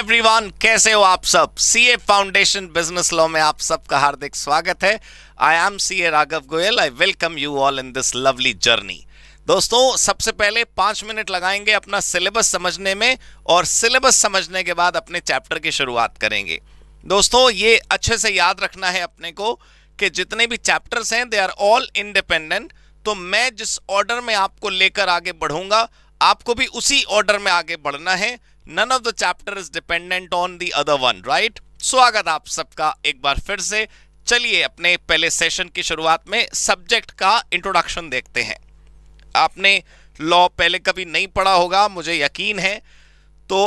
Everyone, कैसे हो आप सब। सीए फाउंडेशन बिजनेस लॉ में आप सबका हार्दिक स्वागत है। I am CA Raghav Goyal. I welcome you all in this lovely journey. दोस्तों, सबसे पहले 5 मिनट लगाएंगे अपना सिलेबस समझने में, और सिलेबस समझने के बाद अपने चैप्टर की शुरुआत करेंगे। दोस्तों, ये अच्छे से याद रखना है अपने को कि जितने भी चैप्टर्स हैं दे आर ऑल इंडिपेंडेंट। तो मैं जिस ऑर्डर में आपको लेकर आगे बढ़ूंगा, आपको भी उसी ऑर्डर में आगे बढ़ना है। None of the chapter is dependent on the other one, right? स्वागत आप सबका एक बार फिर से। चलिए अपने पहले सेशन की शुरुआत में सब्जेक्ट का इंट्रोडक्शन देखते हैं। आपने लॉ पहले कभी नहीं पढ़ा होगा, मुझे यकीन है। तो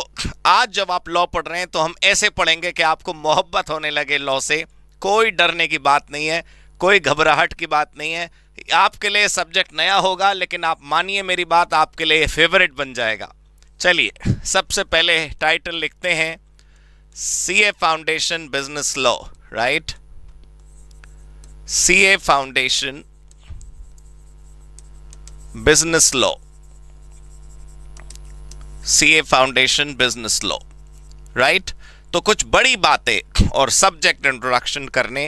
आज जब आप लॉ पढ़ रहे हैं तो हम ऐसे पढ़ेंगे कि आपको मोहब्बत होने लगे लॉ से। कोई डरने की बात नहीं है, कोई घबराहट की बात नहीं है। आपके लिए सब्जेक्ट नया होगा, लेकिन आप मानिए मेरी बात, आपके लिए फेवरेट बन जाएगा। चलिए सबसे पहले टाइटल लिखते हैं CA foundation business law, right. CA foundation business law, CA foundation business law, right. तो कुछ बड़ी बातें और सब्जेक्ट इंट्रोडक्शन करने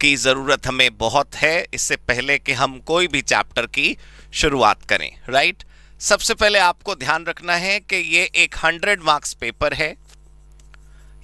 की ज़रूरत हमें बहुत है, इससे पहले कि हम कोई भी चैप्टर की शुरुआत करें, राइट। सबसे पहले आपको ध्यान रखना है कि ये एक 100 मार्क्स पेपर है।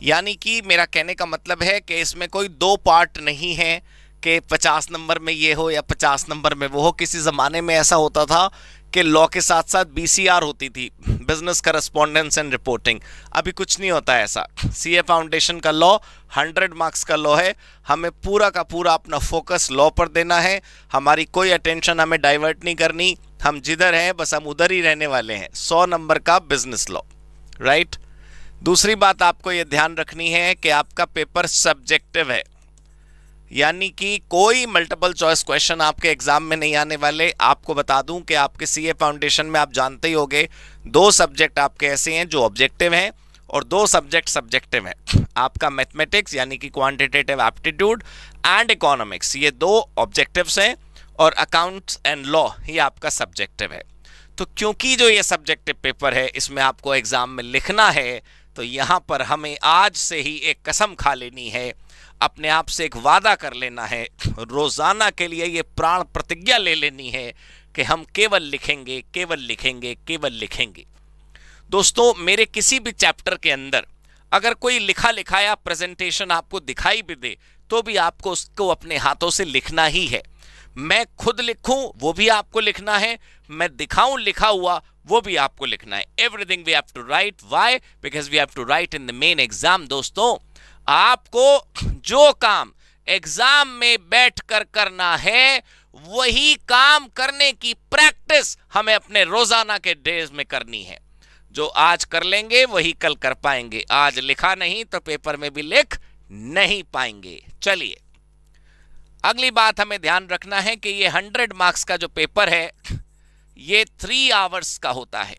यानी कि मेरा कहने का मतलब है कि इसमें कोई 2 पार्ट नहीं है कि 50 नंबर में ये हो या 50 नंबर में वो हो। किसी ज़माने में ऐसा होता था कि लॉ के साथ साथ बीसीआर होती थी, बिजनेस करस्पॉन्डेंस एंड रिपोर्टिंग। अभी कुछ नहीं होता ऐसा। सीए फाउंडेशन का लॉ 100 मार्क्स का लॉ है। हमें पूरा का पूरा अपना फोकस लॉ पर देना है। हमारी कोई अटेंशन हमें डाइवर्ट नहीं करनी। हम जिधर हैं बस हम उधर ही रहने वाले हैं। 100 नंबर का बिजनेस लॉ, राइट। दूसरी बात आपको ये ध्यान रखनी है कि आपका पेपर सब्जेक्टिव है, यानी कि कोई मल्टीपल चॉइस क्वेश्चन आपके एग्जाम में नहीं आने वाले। आपको बता दूं कि आपके सीए फाउंडेशन में आप जानते ही होंगे 2 सब्जेक्ट आपके ऐसे हैं जो ऑब्जेक्टिव हैं और 2 सब्जेक्ट सब्जेक्टिव हैं। आपका मैथमेटिक्स यानी कि क्वांटिटेटिव एप्टीट्यूड एंड इकोनॉमिक्स, ये 2 ऑब्जेक्टिव्स हैं, और अकाउंट्स एंड लॉ ये आपका सब्जेक्टिव है। तो क्योंकि जो ये सब्जेक्टिव पेपर है इसमें आपको एग्जाम में लिखना है, तो यहाँ पर हमें आज से ही एक कसम खा लेनी है, अपने आप से एक वादा कर लेना है, रोजाना के लिए ये प्राण प्रतिज्ञा ले लेनी है कि हम केवल लिखेंगे, केवल लिखेंगे, केवल लिखेंगे। दोस्तों, मेरे किसी भी चैप्टर के अंदर अगर कोई लिखा लिखाया प्रेजेंटेशन आपको दिखाई भी दे तो भी आपको उसको अपने हाथों से लिखना ही है। मैं खुद लिखूं वो भी आपको लिखना है, मैं दिखाऊं लिखा हुआ वो भी आपको लिखना है। Everything we have to write. Why? Because we have to write in the main exam. दोस्तों, आपको जो काम एग्जाम में बैठकर करना है वही काम करने की प्रैक्टिस हमें अपने रोजाना के डेज में करनी है। जो आज कर लेंगे वही कल कर पाएंगे। आज लिखा नहीं तो पेपर में भी लिख नहीं पाएंगे। चलिए, अगली बात हमें ध्यान रखना है कि ये 100 मार्क्स का जो पेपर है ये 3 आवर्स का होता है।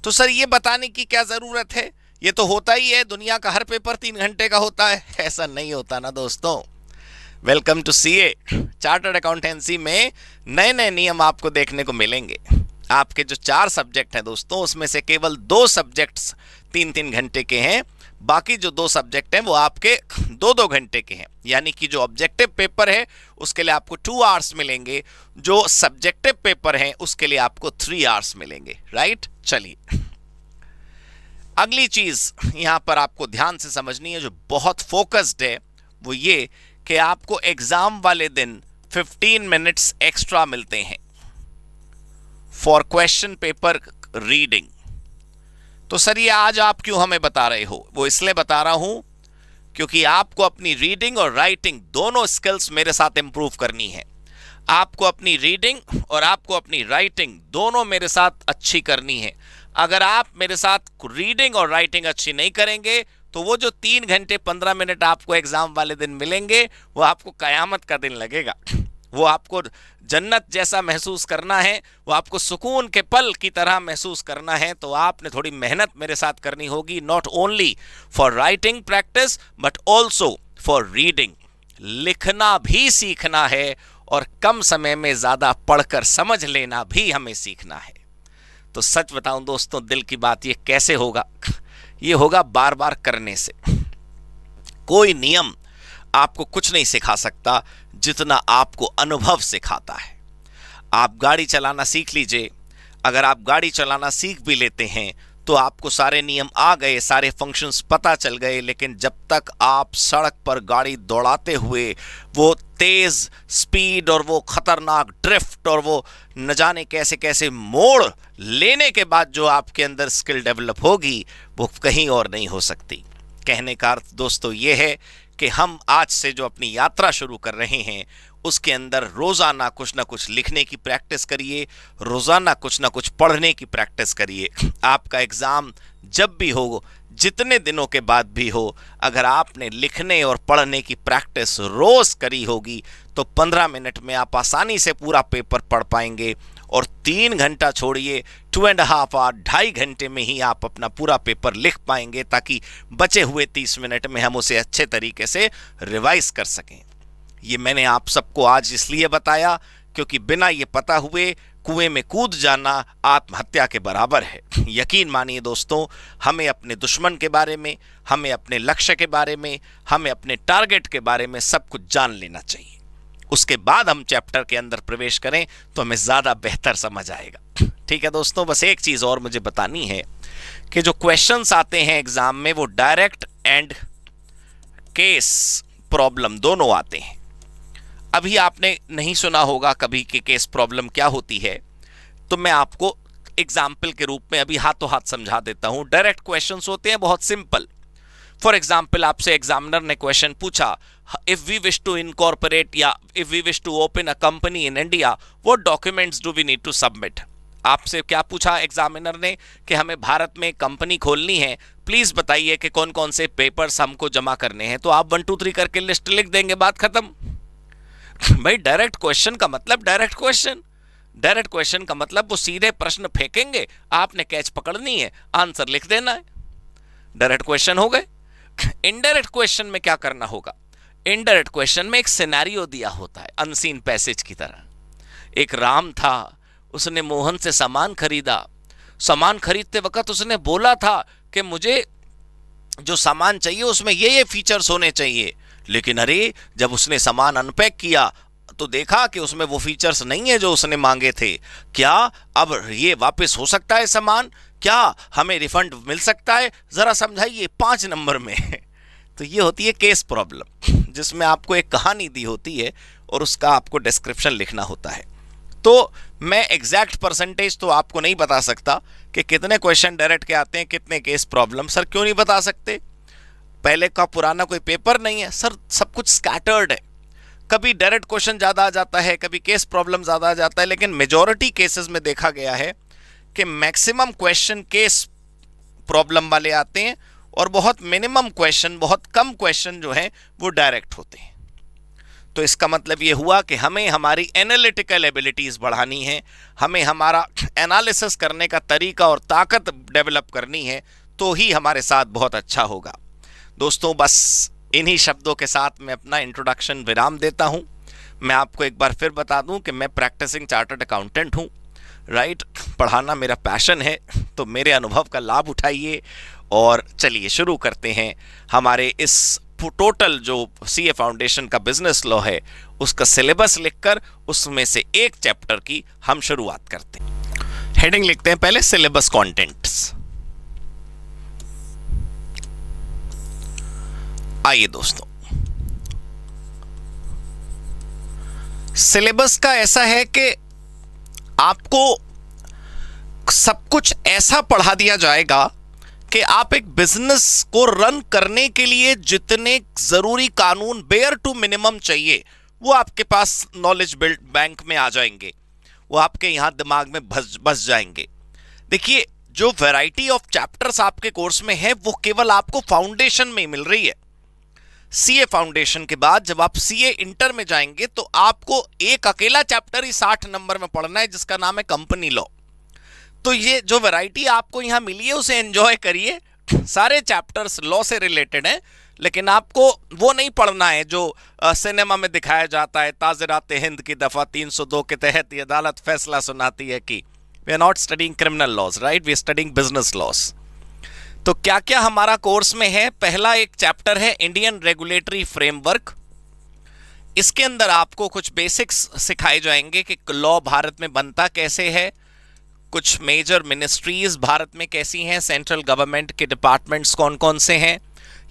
तो सर ये बताने की क्या जरूरत है, ये तो होता ही है, दुनिया का हर पेपर 3 घंटे का होता है। ऐसा नहीं होता ना दोस्तों। Welcome to CA. Chartered accountancy में नए नए नियम आपको देखने को मिलेंगे। आपके जो 4 सब्जेक्ट हैं दोस्तों, उसमें से केवल 2 सब्जेक्ट्स 3-3 घंटे के हैं। बाकी जो 2 सब्जेक्ट हैं वो आपके 2-2 घंटे के हैं। यानी कि जो ऑब्जेक्टिव पेपर है उसके लिए आपको 2 आवर्स मिलेंगे, जो सब्जेक्टिव पेपर है उसके लिए आपको 3 आवर्स मिलेंगे, राइट। चलिए, अगली चीज यहां पर आपको ध्यान से समझनी है जो बहुत फोकस्ड है, वो ये कि आपको एग्जाम वाले दिन 15 मिनट्स एक्स्ट्रा मिलते हैं फॉर क्वेश्चन पेपर रीडिंग। तो सर ये आज आप क्यों हमें बता रहे हो? वो इसलिए बता रहा हूं क्योंकि आपको अपनी रीडिंग और राइटिंग दोनों स्किल्स मेरे साथ इंप्रूव करनी है। आपको अपनी रीडिंग और आपको अपनी राइटिंग दोनों मेरे साथ अच्छी करनी है। अगर आप मेरे साथ रीडिंग और राइटिंग अच्छी नहीं करेंगे तो वो जो 3 घंटे 15 मिनट आपको एग्जाम वाले दिन मिलेंगे वो आपको कयामत का दिन लगेगा। वो आपको जन्नत जैसा महसूस करना है, वो आपको सुकून के पल की तरह महसूस करना है। तो आपने थोड़ी मेहनत मेरे साथ करनी होगी, not only for writing practice but also for reading. लिखना भी सीखना है और कम समय में ज़्यादा पढ़कर समझ लेना भी हमें सीखना है। तो सच बताऊं दोस्तों, दिल की बात, ये कैसे होगा? ये होगा बार बार करने से। कोई नियम आपको कुछ नहीं सिखा सकता जितना आपको अनुभव सिखाता है। आप गाड़ी चलाना सीख लीजिए, अगर आप गाड़ी चलाना सीख भी लेते हैं तो आपको सारे नियम आ गए, सारे फंक्शंस पता चल गए, लेकिन जब तक आप सड़क पर गाड़ी दौड़ाते हुए वो तेज स्पीड और वो खतरनाक ड्रिफ्ट और वो न जाने कैसे कैसे मोड़ लेने के बाद जो आपके अंदर स्किल डेवलप होगी, वो कहीं और नहीं हो सकती। कहने का अर्थ दोस्तों ये है कि हम आज से जो अपनी यात्रा शुरू कर रहे हैं उसके अंदर रोजाना कुछ ना कुछ लिखने की प्रैक्टिस करिए, रोजाना कुछ ना कुछ पढ़ने की प्रैक्टिस करिए। आपका एग्जाम जब भी हो, जितने दिनों के बाद भी हो, अगर आपने लिखने और पढ़ने की प्रैक्टिस रोज करी होगी तो 15 मिनट में आप आसानी से पूरा पेपर पढ़ पाएंगे। और 3 घंटा छोड़िए, 2.5 आवर, 2.5 घंटे में ही आप अपना पूरा पेपर लिख पाएंगे, ताकि बचे हुए 30 मिनट में हम उसे अच्छे तरीके से रिवाइज कर सकें। ये मैंने आप सबको आज इसलिए बताया क्योंकि बिना ये पता हुए कुएं में कूद जाना आत्महत्या के बराबर है। यकीन मानिए दोस्तों, हमें अपने दुश्मन के बारे में, हमें अपने लक्ष्य के बारे में, हमें अपने टारगेट के बारे में सब कुछ जान लेना चाहिए। उसके बाद हम चैप्टर के अंदर प्रवेश करें तो हमें ज़्यादा बेहतर समझ आएगा। ठीक है दोस्तों, बस एक चीज़ और मुझे बतानी है कि जो क्वेश्चंस आते हैं एग्जाम में वो डायरेक्ट एंड केस प्रॉब्लम दोनों आते हैं। अभी आपने नहीं सुना होगा कभी कि केस प्रॉब्लम क्या होती है, तो मैं आपको एग्जाम्पल के रूप में अभी हाथों हाथ समझा देता हूं। डायरेक्ट क्वेश्चंस होते हैं बहुत सिंपल। फॉर एग्जाम्पल, आपसे एग्जामिनर ने क्वेश्चन पूछा, if we wish to incorporate या if we wish to open a company in India, what documents do we need to submit. आपसे क्या पूछा एग्जामिनर ने कि हमें भारत में कंपनी खोलनी है, प्लीज बताइए कि कौन कौन से पेपर्स हमको जमा करने हैं। तो आप 1 2 3 करके लिस्ट लिख देंगे, बात खत्म। भाई डायरेक्ट क्वेश्चन का मतलब डायरेक्ट क्वेश्चन, डायरेक्ट क्वेश्चन का मतलब वो सीधे प्रश्न फेंकेंगे, आपने कैच पकड़नी है, आंसर लिख देना है, डायरेक्ट क्वेश्चन हो गए। इनडायरेक्ट क्वेश्चन में क्या करना होगा? इनडायरेक्ट क्वेश्चन में एक सिनेरियो दिया होता है, अनसीन पैसेज की तरह। एक राम था, उसने मोहन से सामान खरीदा। सामान खरीदते वक्त उसने बोला था कि मुझे जो सामान चाहिए उसमें ये फीचर्स होने चाहिए, लेकिन अरे जब उसने सामान अनपैक किया तो देखा कि उसमें वो फीचर्स नहीं है जो उसने मांगे थे। क्या अब ये वापस हो सकता है सामान? क्या हमें रिफंड मिल सकता है? जरा समझाइए 5 नंबर में। तो ये होती है केस प्रॉब्लम, जिसमें आपको एक कहानी दी होती है और उसका आपको डिस्क्रिप्शन लिखना होता है। तो मैं एग्जैक्ट परसेंटेज तो आपको नहीं बता सकता कि कितने क्वेश्चन डायरेक्ट के आते हैं, कितने केस प्रॉब्लम। सर क्यों नहीं बता सकते? पहले का पुराना कोई पेपर नहीं है सर, सब कुछ स्कैटर्ड है। कभी डायरेक्ट क्वेश्चन ज़्यादा आ जाता है, कभी केस प्रॉब्लम ज़्यादा आ जाता है, लेकिन मेजॉरिटी केसेस में देखा गया है कि मैक्सिमम क्वेश्चन केस प्रॉब्लम वाले आते हैं और बहुत मिनिमम क्वेश्चन, बहुत कम क्वेश्चन जो हैं वो डायरेक्ट होते हैं। तो इसका मतलब ये हुआ कि हमें हमारी एनालिटिकल एबिलिटीज़ बढ़ानी है, हमें हमारा एनालिसिस करने का तरीका और ताकत डेवलप करनी है, तो ही हमारे साथ बहुत अच्छा होगा। दोस्तों बस इन्हीं शब्दों के साथ मैं अपना इंट्रोडक्शन विराम देता हूं। मैं आपको एक बार फिर बता दूं कि मैं प्रैक्टिसिंग चार्टर्ड अकाउंटेंट हूं, राइट। पढ़ाना मेरा पैशन है, तो मेरे अनुभव का लाभ उठाइए। और चलिए शुरू करते हैं हमारे इस टोटल जो सीए फाउंडेशन का बिजनेस लॉ है उसका सिलेबस लिखकर उसमें से एक चैप्टर की हम शुरुआत करते हैं। हेडिंग लिखते हैं पहले, सिलेबस कंटेंट्स। आइए दोस्तों, सिलेबस का ऐसा है कि आपको सब कुछ ऐसा पढ़ा दिया जाएगा कि आप एक बिजनेस को रन करने के लिए जितने जरूरी कानून बेयर टू मिनिमम चाहिए वो आपके पास नॉलेज बिल्ड बैंक में आ जाएंगे, वो आपके यहां दिमाग में बस जाएंगे। देखिए, जो वैरायटी ऑफ चैप्टर्स आपके कोर्स में है वो केवल आपको फाउंडेशन में मिल रही है। सीए फाउंडेशन के बाद जब आप सीए इंटर में जाएंगे तो आपको एक अकेला चैप्टर ही 60 नंबर में पढ़ना है, जिसका नाम है कंपनी लॉ। तो ये जो वैरायटी आपको यहां मिली है उसे एंजॉय करिए। सारे चैप्टर्स लॉ से रिलेटेड हैं, लेकिन आपको वो नहीं पढ़ना है जो सिनेमा में दिखाया जाता है, ताज़रात हिंद की दफ़ा 302 के तहत ये अदालत फैसला सुनाती है कि we are not studying criminal laws, right, we are studying business laws. तो क्या क्या हमारा कोर्स में है? पहला एक चैप्टर है इंडियन रेगुलेटरी फ्रेमवर्क। इसके अंदर आपको कुछ बेसिक्स सिखाए जाएंगे कि लॉ भारत में बनता कैसे है, कुछ मेजर मिनिस्ट्रीज भारत में कैसी हैं, सेंट्रल गवर्नमेंट के डिपार्टमेंट्स कौन कौन से हैं,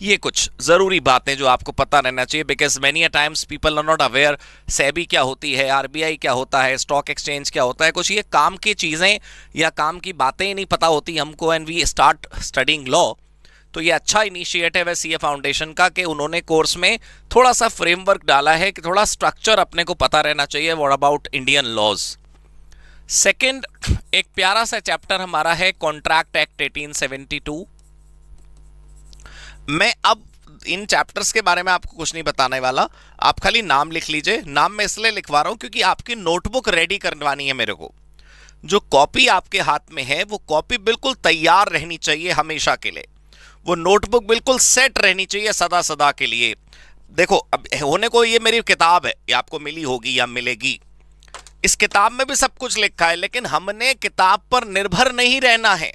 ये कुछ ज़रूरी बातें जो आपको पता रहना चाहिए, because many a times people are not aware SEBI क्या होती है, आरबीआई क्या होता है, स्टॉक एक्सचेंज क्या होता है, कुछ ये काम की चीज़ें या काम की बातें ही नहीं पता होती हमको, and we start studying law. तो ये अच्छा इनिशिएटिव है सीए फाउंडेशन का कि उन्होंने कोर्स में थोड़ा सा फ्रेमवर्क डाला है कि थोड़ा स्ट्रक्चर अपने को पता रहना चाहिए what about Indian laws. Second, एक प्यारा सा चैप्टर हमारा है कॉन्ट्रैक्ट एक्ट 1872। मैं अब इन चैप्टर्स के बारे में आपको कुछ नहीं बताने वाला, आप खाली नाम लिख लीजिए। नाम मैं इसलिए लिखवा रहा हूं क्योंकि आपकी नोटबुक रेडी करवानी है मेरे को। जो कॉपी आपके हाथ में है वो कॉपी बिल्कुल तैयार रहनी चाहिए हमेशा के लिए, वो नोटबुक बिल्कुल सेट रहनी चाहिए सदा सदा के लिए। देखो, अब होने को ये मेरी किताब है, ये आपको मिली होगी या मिलेगी, इस किताब में भी सब कुछ लिखा है, लेकिन हमने किताब पर निर्भर नहीं रहना है,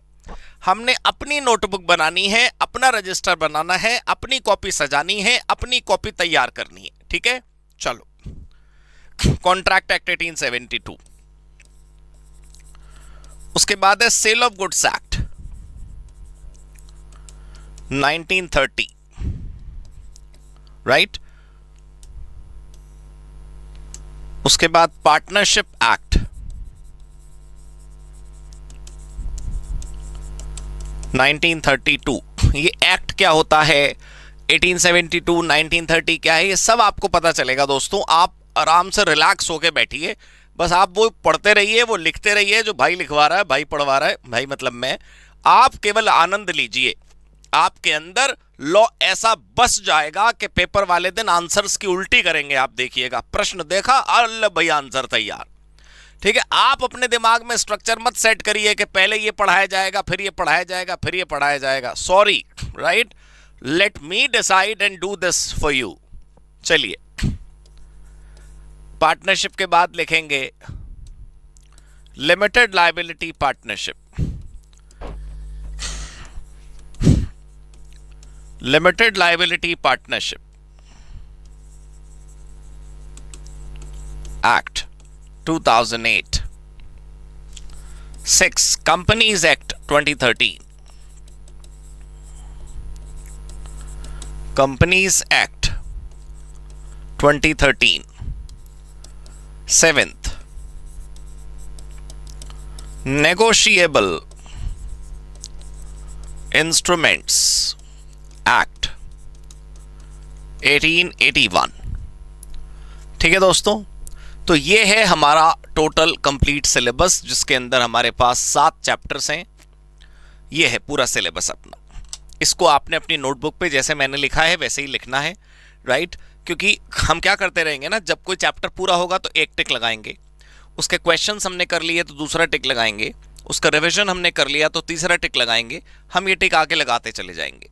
हमने अपनी नोटबुक बनानी है, अपना रजिस्टर बनाना है, अपनी कॉपी सजानी है, अपनी कॉपी तैयार करनी है, ठीक है। चलो, कॉन्ट्रैक्ट एक्ट 1872। उसके बाद है sale of goods act 1930, right. उसके बाद पार्टनरशिप एक्ट 1932। ये एक्ट क्या होता है, 1872, 1930 क्या है, ये सब आपको पता चलेगा दोस्तों। आप आराम से रिलैक्स होके बैठिए, बस आप वो पढ़ते रहिए, वो लिखते रहिए, जो भाई लिखवा रहा है, भाई पढ़वा रहा है, भाई मतलब मैं, आप केवल आनंद लीजिए। आपके अंदर लॉ ऐसा बस जाएगा कि पेपर वाले दिन आंसर्स की उल्टी करेंगे, आप देखिएगा, प्रश्न देखा, अल्लाह भाई आंसर तैयार, ठीक है। आप अपने दिमाग में स्ट्रक्चर मत सेट करिए कि पहले ये पढ़ाया जाएगा, फिर ये पढ़ाया जाएगा, फिर ये पढ़ाया जाएगा, sorry, right, let me decide and do this for you. चलिए, पार्टनरशिप के बाद लिखेंगे limited liability partnership. Limited liability partnership act 2008। 6, companies act 2013। Companies act 2013। 7th, negotiable instruments act 1881। ठीक है दोस्तों, तो ये है हमारा टोटल कंप्लीट सिलेबस, जिसके अंदर हमारे पास 7 चैप्टर्स हैं। ये है पूरा सिलेबस अपना। इसको आपने अपनी नोटबुक पे जैसे मैंने लिखा है वैसे ही लिखना है, राइट। क्योंकि हम क्या करते रहेंगे ना, जब कोई चैप्टर पूरा होगा तो एक टिक लगाएंगे, उसके क्वेश्चंस हमने कर लिए तो दूसरा टिक लगाएंगे, उसका रिवीजन हमने कर लिया तो तीसरा टिक लगाएंगे, हम ये टिक आगे लगाते चले जाएंगे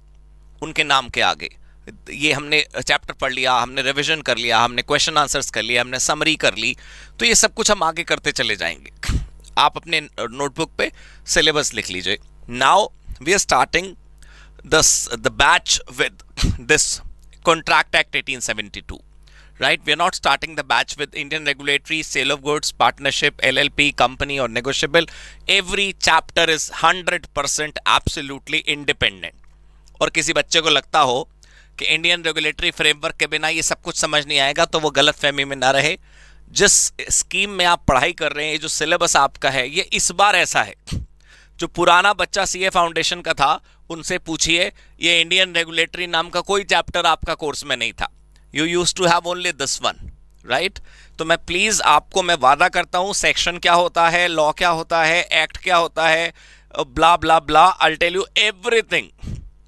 उनके नाम के आगे। ये हमने चैप्टर पढ़ लिया, हमने रिवीजन कर लिया, हमने क्वेश्चन आंसर्स कर लिया, हमने समरी कर ली, तो ये सब कुछ हम आगे करते चले जाएंगे। आप अपने नोटबुक पे सिलेबस लिख लीजिए। Now we are starting the batch with this Contract Act 1872, right? We are not starting the batch with Indian regulatory, sale of goods, partnership, LLP, company or negotiable. Every chapter is 100% absolutely independent. और किसी बच्चे को लगता हो कि Indian regulatory framework के बिना ये सब कुछ समझ नहीं आएगा, तो वो गलत फहमी में ना रहे। जिस स्कीम में आप पढ़ाई कर रहे हैं, जो सिलेबस आपका है, ये इस बार ऐसा है। जो पुराना बच्चा सीए फाउंडेशन का था उनसे पूछिए, ये इंडियन रेगुलेटरी नाम का कोई चैप्टर आपका कोर्स में नहीं था। You used to have only this one, right. तो मैं प्लीज आपको मैं वादा करता हूं, सेक्शन क्या होता है, लॉ क्या होता है, एक्ट क्या होता है, ब्ला ब्ला ब्ला, आई टेल यू एवरीथिंग,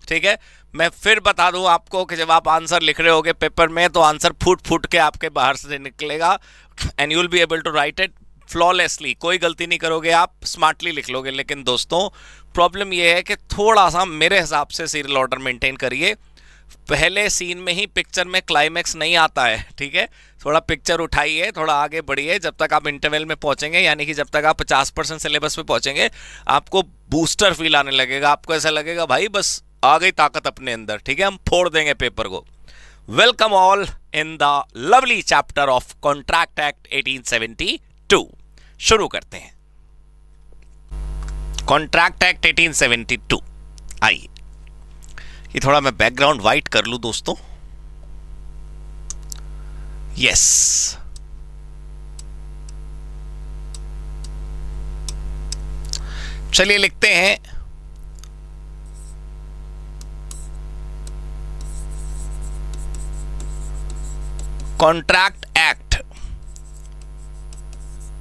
ठीक है। मैं फिर बता दूं आपको कि जब आप आंसर लिख रहे होगे पेपर में, तो आंसर फूट फूट के आपके बाहर से निकलेगा, and you will be able to write it flawlessly. कोई गलती नहीं करोगे आप, स्मार्टली लिख लोगे। लेकिन दोस्तों, प्रॉब्लम यह है कि थोड़ा सा मेरे हिसाब से सीरियल ऑर्डर मेंटेन करिए। पहले सीन में ही पिक्चर में क्लाइमैक्स नहीं आता है, ठीक है। थोड़ा पिक्चर उठाइए, थोड़ा आगे बढ़िए, जब तक आप इंटरवल में पहुंचेंगे, यानी कि जब तक आप 50% सिलेबस पे पहुंचेंगे, आपको बूस्टर फील आने लगेगा। आपको ऐसा लगेगा भाई बस आ गई ताकत अपने अंदर, ठीक है, हम फोड़ देंगे पेपर को। Welcome all in the lovely chapter of contract act 1872। शुरू करते हैं कॉन्ट्रैक्ट एक्ट 1872। आइए, ये थोड़ा मैं बैकग्राउंड वाइट कर लूं दोस्तों। यस, चलिए लिखते हैं कॉन्ट्रैक्ट एक्ट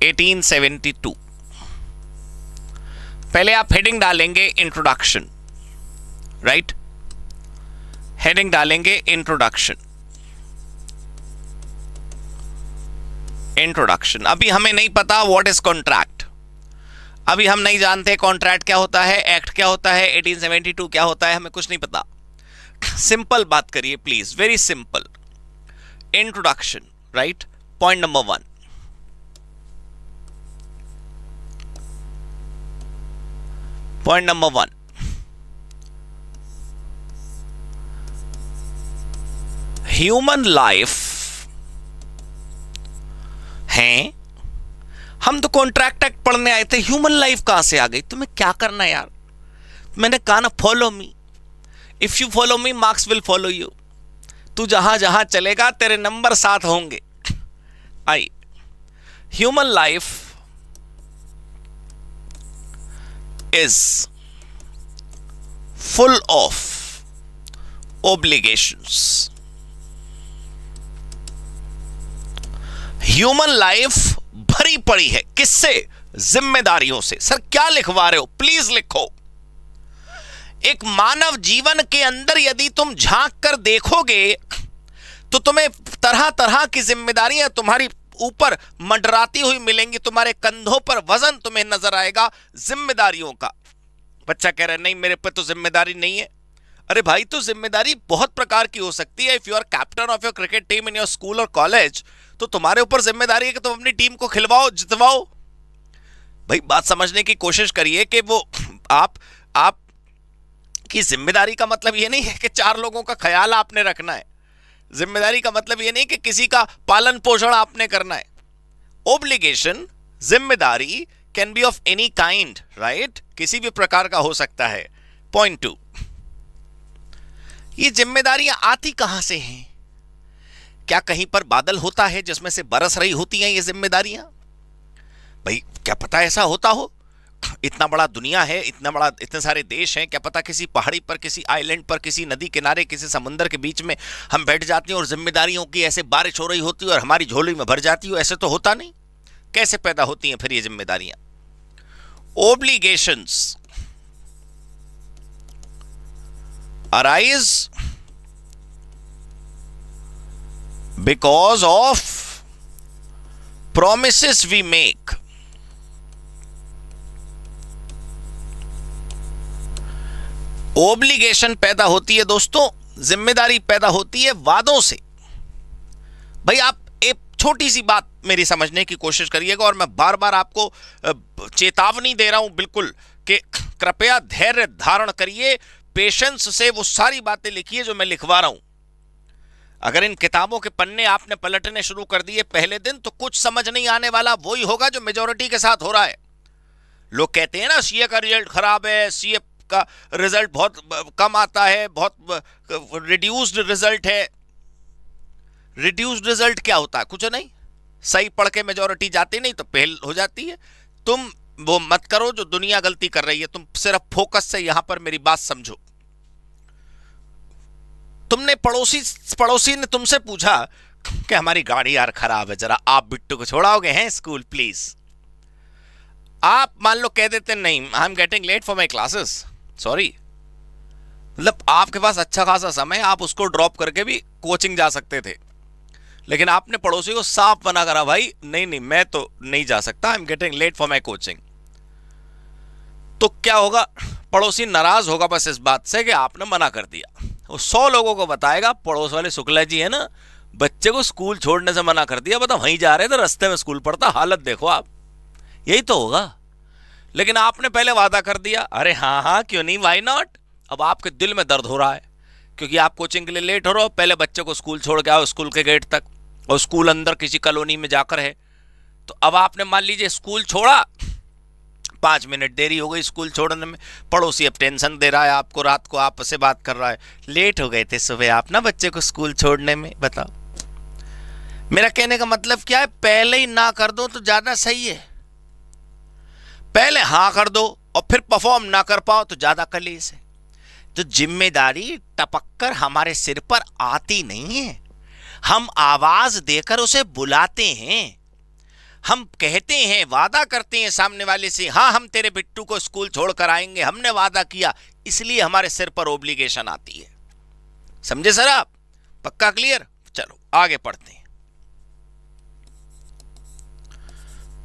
1872। पहले आप हेडिंग डालेंगे इंट्रोडक्शन, राइट। हेडिंग डालेंगे इंट्रोडक्शन। इंट्रोडक्शन, अभी हमें नहीं पता व्हाट इज कॉन्ट्रैक्ट। अभी हम नहीं जानते कॉन्ट्रैक्ट क्या होता है, एक्ट क्या होता है, 1872 क्या होता है, हमें कुछ नहीं पता। सिंपल बात करिए please, very simple. Introduction, right. Point number 1, point number 1, human life हैं। हम तो कॉन्ट्रैक्ट एक्ट पढ़ने आए थे, ह्यूमन लाइफ कहां से आ गई? तुम्हें क्या करना यार? मैंने कहा ना, follow me, if you follow me marks will follow you. तू जहां जहां चलेगा तेरे नंबर साथ होंगे। I, human life is full of obligations। Human life भरी पड़ी है किससे? जिम्मेदारियों से। सर क्या लिखवा रहे हो? प्लीज लिखो। एक मानव जीवन के अंदर यदि तुम झांक कर देखोगे तो तुम्हें तरह तरह की जिम्मेदारियां तुम्हारी ऊपर मंडराती हुई मिलेंगी। तुम्हारे कंधों पर वजन तुम्हें नजर आएगा जिम्मेदारियों का। बच्चा कह रहा है नहीं मेरे पे तो जिम्मेदारी नहीं है। अरे भाई, तो जिम्मेदारी बहुत प्रकार की हो सकती है। If you are captain of your cricket team in your school और कॉलेज, तो तुम्हारे ऊपर जिम्मेदारी है कि तुम अपनी टीम को खिलवाओ, जितवाओ। भाई बात समझने की कोशिश करिए कि वो आप की जिम्मेदारी का मतलब ये नहीं है कि 4 लोगों का ख्याल आपने रखना है। जिम्मेदारी का मतलब ये नहीं कि किसी का पालन पोषण आपने करना है। ओब्लिगेशन, जिम्मेदारी can be of any kind, right, किसी भी प्रकार का हो सकता है। पॉइंट 2, ये जिम्मेदारियां आती कहां से हैं? क्या कहीं पर बादल होता है जिसमें से बरस रही होती हैं ये जिम्मेदारियां? भाई क्या पता ऐसा होता हो? इतना बड़ा दुनिया है, इतने सारे देश हैं, क्या पता किसी पहाड़ी पर, किसी आइलैंड पर, किसी नदी किनारे, किसी समुद्र के बीच में हम बैठ जाते हैं और जिम्मेदारियों की ऐसे बारिश हो रही होती है और हमारी झोली में भर जाती हो। ऐसे तो होता नहीं। कैसे पैदा होती हैं फिर ये जिम्मेदारियां? ओब्लिगेशंस arise because of promises we make। Obligation पैदा होती है दोस्तों, जिम्मेदारी पैदा होती है वादों से। भाई आप एक छोटी सी बात मेरी समझने की कोशिश करिएगा, और मैं बार बार आपको चेतावनी दे रहा हूं बिल्कुल कि कृपया धैर्य धारण करिए, पेशेंस से वो सारी बातें लिखिए जो मैं लिखवा रहा हूं। अगर इन किताबों के पन्ने आपने पलटने शुरू कर दिए पहले दिन, तो कुछ समझ नहीं आने वाला। वही होगा जो मेजॉरिटी के साथ हो रहा है। लोग कहते हैं ना सीए का रिजल्ट खराब है, सीए का रिजल्ट बहुत कम आता है, बहुत रिड्यूस्ड रिजल्ट है। रिड्यूस्ड रिजल्ट क्या होता है? कुछ नहीं, सही पढ़ के मेजॉरिटी जाती नहीं तो फेल हो जाती है। तुम वो मत करो जो दुनिया गलती कर रही है, तुम सिर्फ फोकस से यहां पर मेरी बात समझो। तुमने पड़ोसी ने तुमसे पूछा कि हमारी गाड़ी यार खराब है, जरा आप बिट्टू को छोड़ाओगे हैं स्कूल प्लीज। आप मान लो कह देते नहीं, I am getting late for my classes, sorry. मतलब आपके पास अच्छा खासा समय, आप उसको ड्रॉप करके भी कोचिंग जा सकते थे, लेकिन आपने पड़ोसी को साफ मना करा, भाई नहीं मैं तो नहीं जा सकता, I am getting late for my coaching. तो क्या होगा? पड़ोसी नाराज होगा बस इस बात से कि आपने मना कर दिया। वो 100 लोगों को बताएगा पड़ोस वाले शुक्ला जी है ना, बच्चे को स्कूल छोड़ने से मना कर दिया, बताओ वहीं जा रहे थे रास्ते में स्कूल पढ़ता, हालत देखो आप। यही तो होगा। लेकिन आपने पहले वादा कर दिया, अरे हाँ हाँ क्यों नहीं, वाई नॉट। अब आपके दिल में दर्द हो रहा है क्योंकि आप कोचिंग के लिए लेट हो रहे हो, पहले बच्चे को स्कूल छोड़ के आओ स्कूल के गेट तक, और स्कूल अंदर किसी कॉलोनी में जाकर है। तो अब आपने मान लीजिए स्कूल छोड़ा, 5 मिनट देरी हो गई स्कूल छोड़ने में, पड़ोसी अब टेंशन दे रहा है आपको, रात को आपस से बात कर रहा है, लेट हो गए थे सुबह आप ना बच्चे को स्कूल छोड़ने में। बताओ मेरा कहने का मतलब क्या है, पहले ही ना कर दो तो ज्यादा सही है। पहले हाँ कर दो और फिर परफॉर्म ना कर पाओ तो ज्यादा कलेश है। तो जिम्मेदारी टपक कर हमारे सिर पर आती नहीं है, हम आवाज देकर उसे बुलाते हैं। हम कहते हैं, वादा करते हैं सामने वाले से, हाँ हम तेरे बिट्टू को स्कूल छोड़कर आएंगे, हमने वादा किया, इसलिए हमारे सिर पर ओब्लिगेशन आती है। समझे सर आप? पक्का क्लियर? चलो आगे पढ़ते हैं।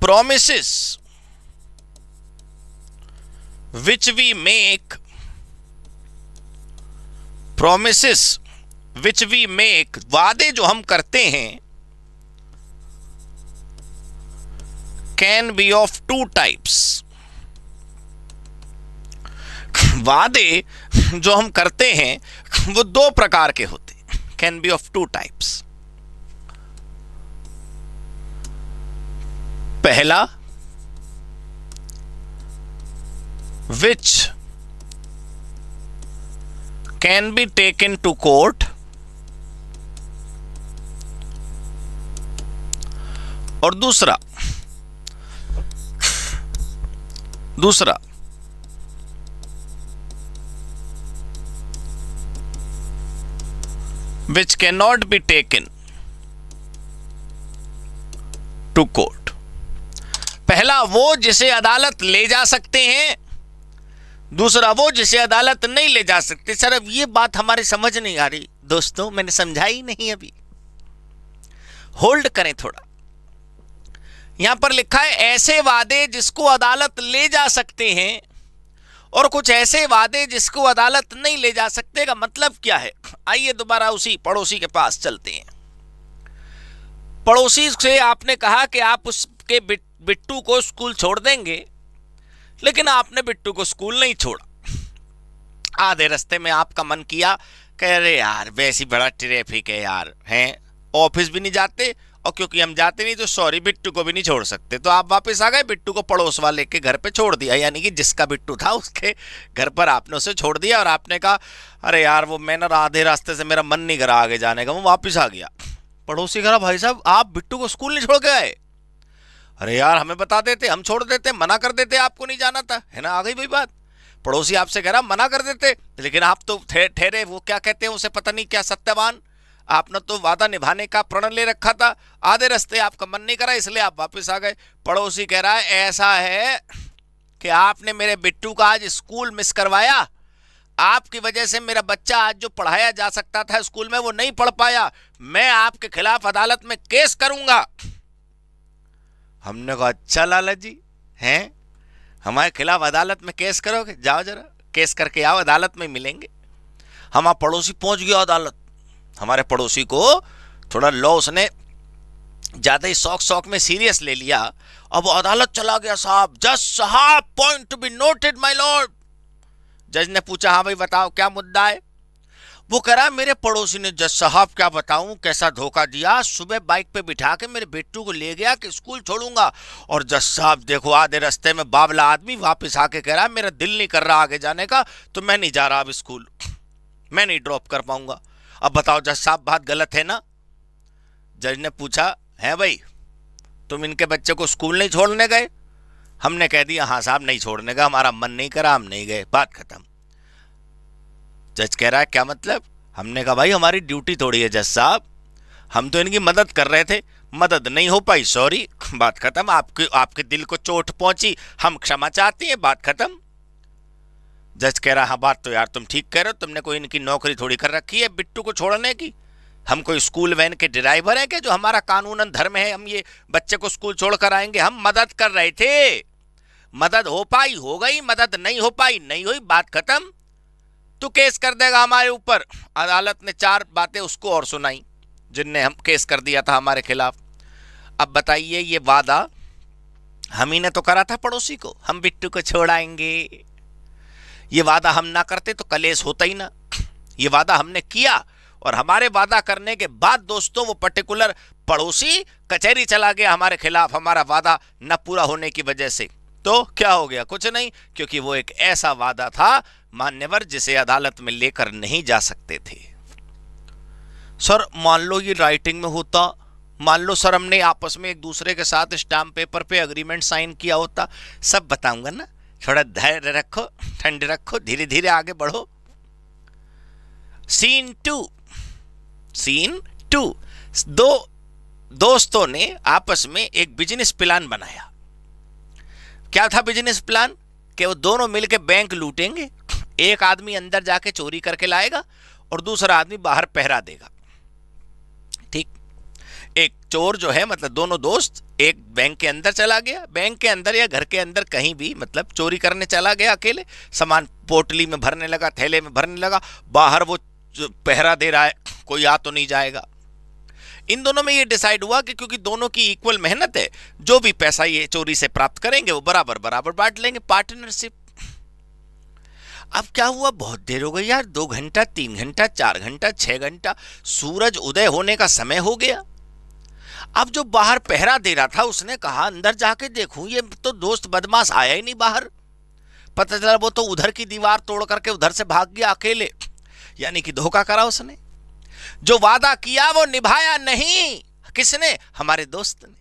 Promises which we make, promises which we make, वादे जो हम करते हैं, can be of 2 types, वादे जो हम करते हैं वो 2 प्रकार के होते हैं, can be of 2 types। पहला which can be taken to court, और दूसरा which cannot be taken to court। पहला वो जिसे अदालत ले जा सकते हैं, दूसरा वो जिसे अदालत नहीं ले जा सकते। सर अब ये बात हमारे समझ नहीं आ रही दोस्तों, मैंने समझाई नहीं अभी, होल्ड करें थोड़ा। यहां पर लिखा है ऐसे वादे जिसको अदालत ले जा सकते हैं, और कुछ ऐसे वादे जिसको अदालत नहीं ले जा सकते। का मतलब क्या है? आइए दोबारा उसी पड़ोसी के पास चलते हैं। पड़ोसी से आपने कहा कि आप उसके बिट्टू को स्कूल छोड़ देंगे, लेकिन आपने बिट्टू को स्कूल नहीं छोड़ा। आधे रास्ते में आपका मन किया, कह रहे यार वैसी बड़ा ट्रैफिक है यार, हैं ऑफिस भी नहीं जाते, और क्योंकि हम जाते नहीं तो सॉरी बिट्टू को भी नहीं छोड़ सकते, तो आप वापस आ गए, बिट्टू को पड़ोस वाले के घर पे छोड़ दिया, यानी कि जिसका बिट्टू था उसके घर पर आपने उसे छोड़ दिया। और आपने कहा अरे यार वो मैं ना आधे रास्ते से मेरा मन नहीं करा आगे जाने का, वो वापस आ गया। पड़ोसी कह रहा भाई साहब आप बिट्टू को स्कूल नहीं छोड़ के आए? अरे यार हमें बता देते, हम छोड़ देते, मना कर देते, आपको नहीं जाना था, है ना? आ गई वही बात। पड़ोसी आपसे कह रहा मना कर देते, लेकिन आप तो ठहरे, वो क्या कहते हैं उसे, पता नहीं क्या, सत्यवान। आपने तो वादा निभाने का प्रण ले रखा था, आधे रास्ते आपका मन नहीं करा इसलिए आप वापस आ गए। पड़ोसी कह रहा है ऐसा है कि आपने मेरे बिट्टू का आज स्कूल मिस करवाया, आपकी वजह से मेरा बच्चा आज जो पढ़ाया जा सकता था स्कूल में वो नहीं पढ़ पाया, मैं आपके खिलाफ अदालत में केस करूंगा। हमने कहा अच्छा लाला जी हैं, हमारे खिलाफ अदालत में केस करोगे? जाओ जरा केस करके आओ, अदालत में मिलेंगे। हमारा पड़ोसी पहुंच गया अदालत। हमारे पड़ोसी को थोड़ा लॉ उसने ज्यादा ही शौक में सीरियस ले लिया। अब वो अदालत चला गया। साहब, जज साहब, point to be noted my Lord. जज ने पूछा हाँ भाई बताओ क्या मुद्दा है। वो कह रहा मेरे पड़ोसी ने जज साहब क्या बताऊं कैसा धोखा दिया, सुबह बाइक पे बिठा के मेरे बेटू को ले गया कि स्कूल छोड़ूंगा, और जज साहब देखो आधे रास्ते में बावला आदमी वापस आके कह रहा मेरा दिल नहीं कर रहा आगे जाने का, तो मैं नहीं जा रहा अब स्कूल, मैं नहीं ड्रॉप कर पाऊंगा। अब बताओ जज साहब बात गलत है ना? जज ने पूछा है भाई तुम इनके बच्चे को स्कूल नहीं छोड़ने गए? हमने कह दिया हाँ साहब नहीं छोड़ने का, हमारा मन नहीं करा, हम नहीं गए, बात खत्म। जज कह रहा है क्या मतलब? हमने कहा भाई हमारी ड्यूटी थोड़ी है जज साहब, हम तो इनकी मदद कर रहे थे, मदद नहीं हो पाई, सॉरी, बात खत्म। आपके दिल को चोट पहुंची, हम क्षमा चाहते हैं, बात खत्म। जज कह रहा हाँ बात तो यार तुम ठीक कह रहे हो, तुमने कोई इनकी नौकरी थोड़ी कर रखी है बिट्टू को छोड़ने की, हम कोई स्कूल वैन के ड्राइवर हैं क्या जो हमारा कानूनन धर्म है हम ये बच्चे को स्कूल छोड़ कर आएंगे? हम मदद कर रहे थे, मदद हो पाई हो गई, मदद नहीं हो पाई नहीं हुई, बात खत्म। तू केस कर देगा हमारे ऊपर। अदालत ने 4 बातें उसको और सुनाई जिनने हम केस कर दिया था हमारे खिलाफ। अब बताइए, ये वादा हम ही ने तो करा था पड़ोसी को, हम बिट्टू को छोड़ाएंगे। ये वादा हम ना करते तो कलेश होता ही ना। ये वादा हमने किया, और हमारे वादा करने के बाद दोस्तों वो पर्टिकुलर पड़ोसी कचहरी चला गया हमारे खिलाफ, हमारा वादा न पूरा होने की वजह से। तो क्या हो गया? कुछ नहीं, क्योंकि वो एक ऐसा वादा था मान्यवर जिसे अदालत में लेकर नहीं जा सकते थे। सर मान लो ये राइटिंग में होता, मान लो सर हमने आपस में एक दूसरे के साथ स्टाम्प पेपर पे एग्रीमेंट साइन किया होता, सब बताऊंगा ना। थोड़ा धैर्य रखो, ठंड रखो, धीरे धीरे आगे बढ़ो। सीन 2। दो दोस्तों ने आपस में एक बिजनेस प्लान बनाया। क्या था बिजनेस प्लान? कि वो दोनों मिलकर बैंक लूटेंगे। एक आदमी अंदर जाके चोरी करके लाएगा और दूसरा आदमी बाहर पहरा देगा। ठीक, एक चोर जो है, मतलब दोनों दोस्त, एक बैंक के अंदर चला गया, बैंक के अंदर या घर के अंदर कहीं भी, मतलब चोरी करने चला गया अकेले, सामान पोटली में भरने लगा, थैले में भरने लगा, बाहर वो पहरा दे रहा है, कोई आ तो नहीं जाएगा। इन दोनों में ये डिसाइड हुआ कि क्योंकि दोनों की इक्वल मेहनत है, जो भी पैसा ये चोरी से प्राप्त करेंगे वो बराबर बराबर बांट लेंगे, पार्टनरशिप। अब क्या हुआ? बहुत देर हो गई यार, 2 घंटा, 3 घंटा, 4 घंटा, 6 घंटा, सूरज उदय होने का समय हो गया। अब जो बाहर पहरा दे रहा था उसने कहा अंदर जाके देखूं, ये तो दोस्त बदमाश आया ही नहीं बाहर। पता चला वो तो उधर की दीवार तोड़ करके उधर से भाग गया अकेले, यानी कि धोखा करा उसने। जो वादा किया वो निभाया नहीं। किसने? हमारे दोस्त ने।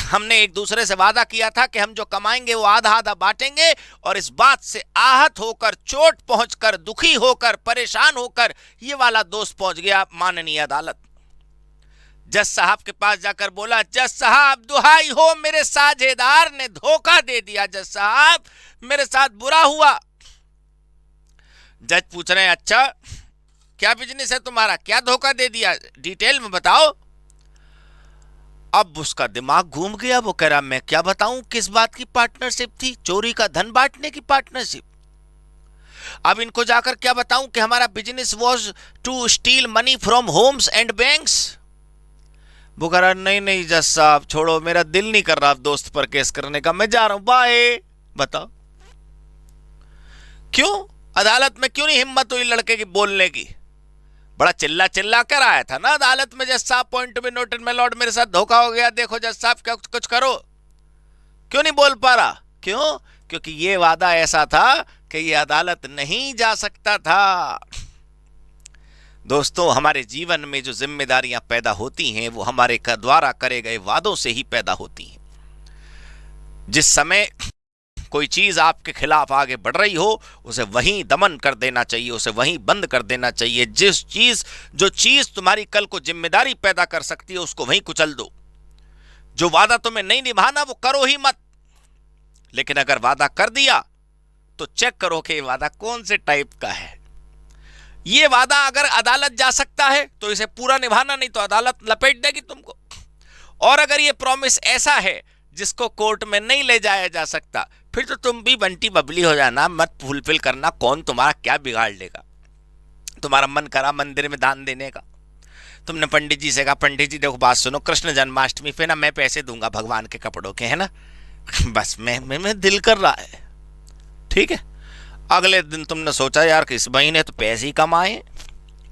हमने एक दूसरे से वादा किया था कि हम जो कमाएंगे वो आधा आधा बांटेंगे, और इस बात से आहत होकर, चोट पहुंचकर, दुखी होकर, परेशान होकर ये वाला दोस्त पहुंच गया माननीय अदालत। जज साहब के पास जाकर बोला, जज साहब दुहाई हो, मेरे साझेदार ने धोखा दे दिया, जज साहब मेरे साथ बुरा हुआ। जज पूछ रहे हैं, अच्छा क्या बिजनेस है तुम्हारा, क्या धोखा दे दिया, डिटेल में बताओ। अब उसका दिमाग घूम गया, वो कह रहा मैं क्या बताऊं किस बात की पार्टनरशिप थी, चोरी का धन बांटने की पार्टनरशिप। अब इनको जाकर क्या बताऊं कि हमारा business was to steal money from homes and banks. वो कह रहा नहीं नहीं जज साहब छोड़ो, मेरा दिल नहीं कर रहा दोस्त पर केस करने का, मैं जा रहा हूं, बाय। बताओ क्यों? अदालत में क्यों नहीं हिम्मत हुई लड़के की बोलने की? बड़ा चिल्ला चिल्ला कर आया था ना अदालत में, जज साहब पॉइंट में नोटेड, माय लॉर्ड मेरे साथ धोखा हो गया, देखो जज साहब क्या कुछ करो। क्यों नहीं बोल पा रहा? क्यों? क्योंकि ये वादा ऐसा था कि ये अदालत नहीं जा सकता था। दोस्तों हमारे जीवन में जो जिम्मेदारियां पैदा होती हैं वो हमारे द्वारा करे गए वादों से ही पैदा होती हैं। जिस समय कोई चीज आपके खिलाफ आगे बढ़ रही हो उसे वहीं दमन कर देना चाहिए, उसे वहीं बंद कर देना चाहिए। जो चीज तुम्हारी कल को जिम्मेदारी पैदा कर सकती है उसको वहीं कुचल दो। जो वादा तुम्हें नहीं निभाना वो करो ही मत, लेकिन अगर वादा कर दिया तो चेक करो कि ये वादा कौन से टाइप का है। ये वादा अगर अदालत जा सकता है तो इसे पूरा निभाना, नहीं तो अदालत लपेट देगी तुमको। और अगर ये प्रॉमिस ऐसा है जिसको कोर्ट में नहीं ले जाया जा सकता, फिर तो तुम भी बंटी बबली हो जाना, मत फुलफिल करना, कौन तुम्हारा क्या बिगाड़ लेगा। तुम्हारा मन करा मंदिर में दान देने का, तुमने पंडित जी से कहा पंडित जी देखो बात सुनो, कृष्ण जन्माष्टमी पे ना मैं पैसे दूंगा भगवान के कपड़ों के, है ना, बस मैं दिल कर रहा है, ठीक है। अगले दिन तुमने सोचा यार कि इस महीने तो पैसे ही कम आए,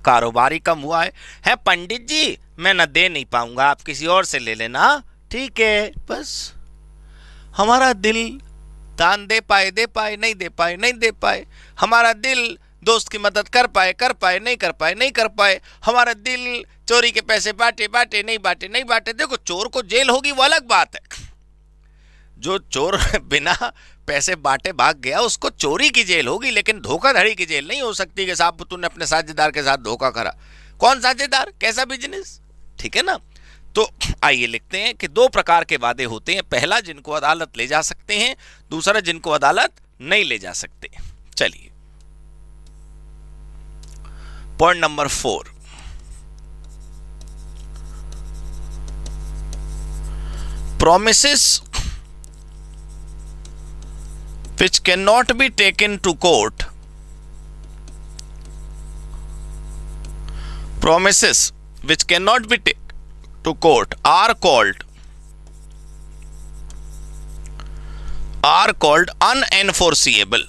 कारोबार ही कम हुआ है पंडित जी मैं ना दे नहीं पाऊंगा, आप किसी और से ले लेना, ठीक है। बस हमारा दिल दान दे पाए नहीं दे पाए, हमारा दिल दोस्त की मदद कर पाए नहीं कर पाए, हमारा दिल चोरी के पैसे बांटे नहीं बांटे। देखो चोर को जेल होगी वो अलग बात है, जो चोर बिना पैसे बांटे भाग गया उसको चोरी की जेल होगी, लेकिन धोखाधड़ी की जेल नहीं हो सकती कि साहब तूने अपने साझेदार के साथ धोखा करा। कौन साझेदार, कैसा बिजनेस, ठीक है ना। तो आइए लिखते हैं कि 2 प्रकार के वादे होते हैं, पहला जिनको अदालत ले जा सकते हैं, दूसरा जिनको अदालत नहीं ले जा सकते। चलिए point number 4, promises which cannot be taken to court promises which cannot be taken to court are called unenforceable.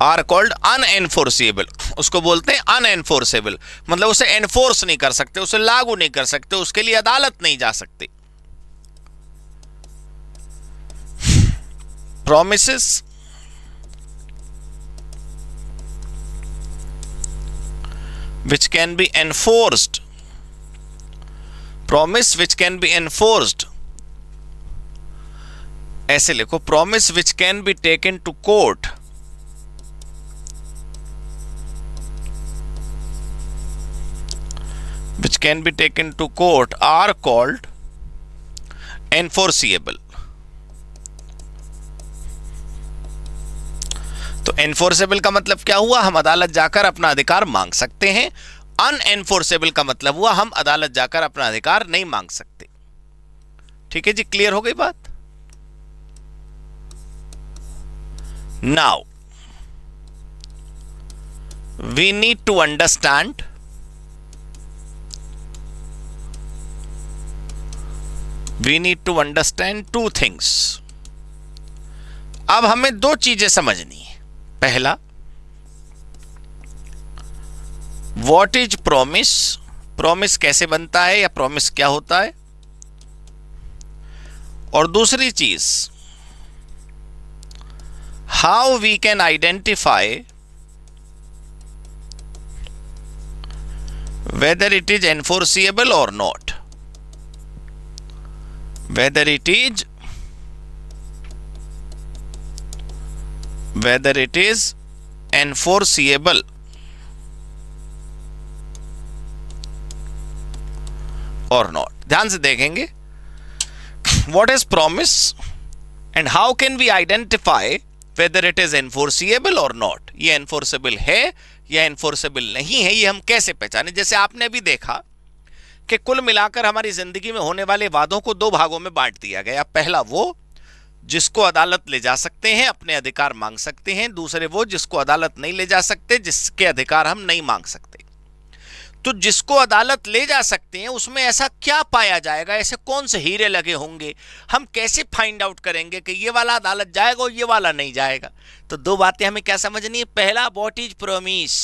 Are called unenforceable, उसको बोलते हैं अनएनफोर्सेबल, मतलब उसे एनफोर्स नहीं कर सकते, उसे लागू नहीं कर सकते, उसके लिए अदालत नहीं जा सकती। Promises which can be enforced, promise which can be enforced, ऐसे लिखो, promise which can be taken to court which can be taken to court are called enforceable. तो एनफोर्सेबल का मतलब क्या हुआ? हम अदालत जाकर अपना अधिकार मांग सकते हैं। अनएनफोर्सेबल का मतलब हुआ हम अदालत जाकर अपना अधिकार नहीं मांग सकते। ठीक है जी, क्लियर हो गई बात? Now we need to understand two things. अब हमें दो चीजें समझनी है। पहला, व्हाट इज प्रॉमिस, प्रॉमिस कैसे बनता है या प्रॉमिस क्या होता है, और दूसरी चीज, how we can identify whether it is enforceable और not, whether it is enforceable or not। ध्यान से देखेंगे, what is promise and how can we identify whether it is enforceable or not। ये enforceable है या enforceable नहीं है, ये हम कैसे पहचाने? जैसे आपने अभी देखा कि कुल मिलाकर हमारी जिंदगी में होने वाले वादों को दो भागों में बांट दिया गया। पहला वो जिसको अदालत ले जा सकते हैं, अपने अधिकार मांग सकते हैं। दूसरे वो जिसको अदालत नहीं ले जा सकते, जिसके अधिकार हम नहीं मांग सकते। तो जिसको अदालत ले जा सकते हैं उसमें ऐसा क्या पाया जाएगा, ऐसे कौन से हीरे लगे होंगे, हम कैसे फाइंड आउट करेंगे कि ये वाला अदालत जाएगा और ये वाला नहीं जाएगा? तो दो बातें हमें क्या समझनी है। पहला, व्हाट इज प्रॉमिस,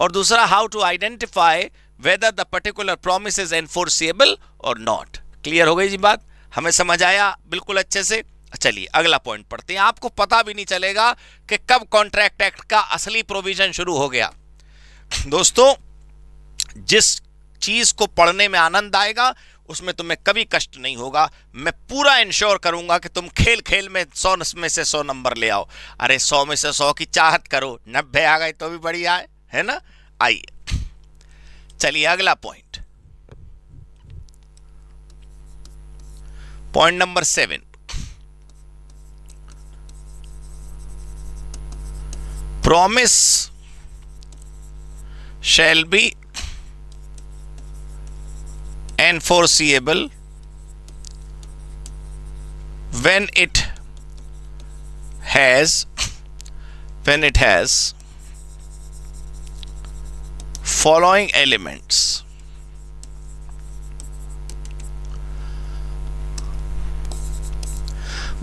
और दूसरा, how to identify whether the particular promise is enforceable or not। Clear हो गई जी बात? हमें समझ आया बिल्कुल अच्छे से? चलिए अगला पॉइंट पढ़ते हैं। आपको पता भी नहीं चलेगा कि कब कॉन्ट्रैक्ट एक्ट का असली प्रोविजन शुरू हो गया। दोस्तों, जिस चीज को पढ़ने में आनंद आएगा उसमें तुम्हें कभी कष्ट नहीं होगा। मैं पूरा इंश्योर करूंगा कि तुम खेल खेल में 100 में से 100 नंबर ले आओ। अरे 100 में से 100 की चाहत करो, 90 आ गए तो भी बढ़िया है ना? आइए चलिए अगला point, point number 7। Promise shall be enforceable when it has following elements।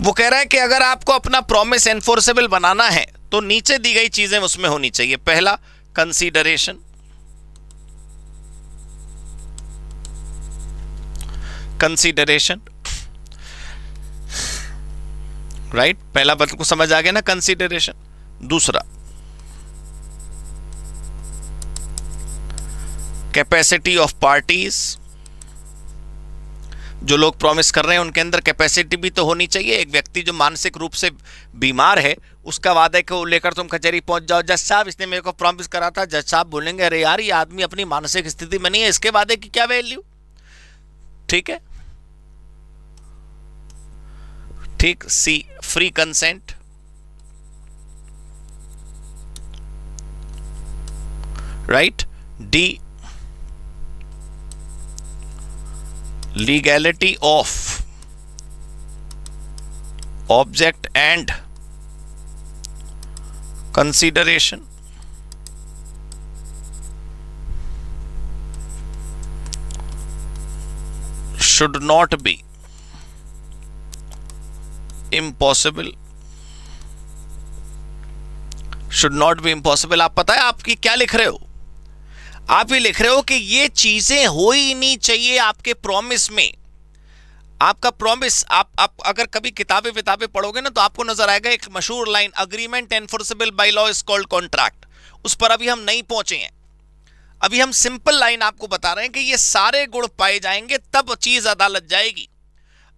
वो कह रहा है कि अगर आपको अपना प्रॉमिस एनफोर्सेबल बनाना है तो नीचे दी गई चीजें उसमें होनी चाहिए। पहला, कंसीडरेशन, राइट? पहला बात को समझ आ गया ना, कंसीडरेशन। दूसरा, कैपेसिटी ऑफ पार्टीज, जो लोग प्रॉमिस कर रहे हैं उनके अंदर कैपेसिटी भी तो होनी चाहिए। एक व्यक्ति जो मानसिक रूप से बीमार है, उसका वादे को लेकर तुम कचहरी पहुंच जाओ, जज साहब इसने मेरे को प्रॉमिस करा था, जज साहब बोलेंगे अरे यार ये आदमी अपनी मानसिक स्थिति में नहीं है, इसके वादे की क्या वैल्यू? ठीक है, ठीक। C, free consent, right? D, legality of object and consideration should not be impossible, should not be impossible। आप पता है आपकी क्या लिख रहे हो? आप ये लिख रहे हो कि ये चीजें हो ही नहीं चाहिए आपके प्रॉमिस में। आपका प्रॉमिस, आप अगर कभी किताबें पढ़ोगे ना तो आपको नजर आएगा एक मशहूर line, agreement enforceable by law is called contract. उस पर अभी हम नहीं पहुंचे हैं। अभी हम सिंपल लाइन आपको बता रहे हैं कि ये सारे गुण पाए जाएंगे तब चीज अदालत जाएगी।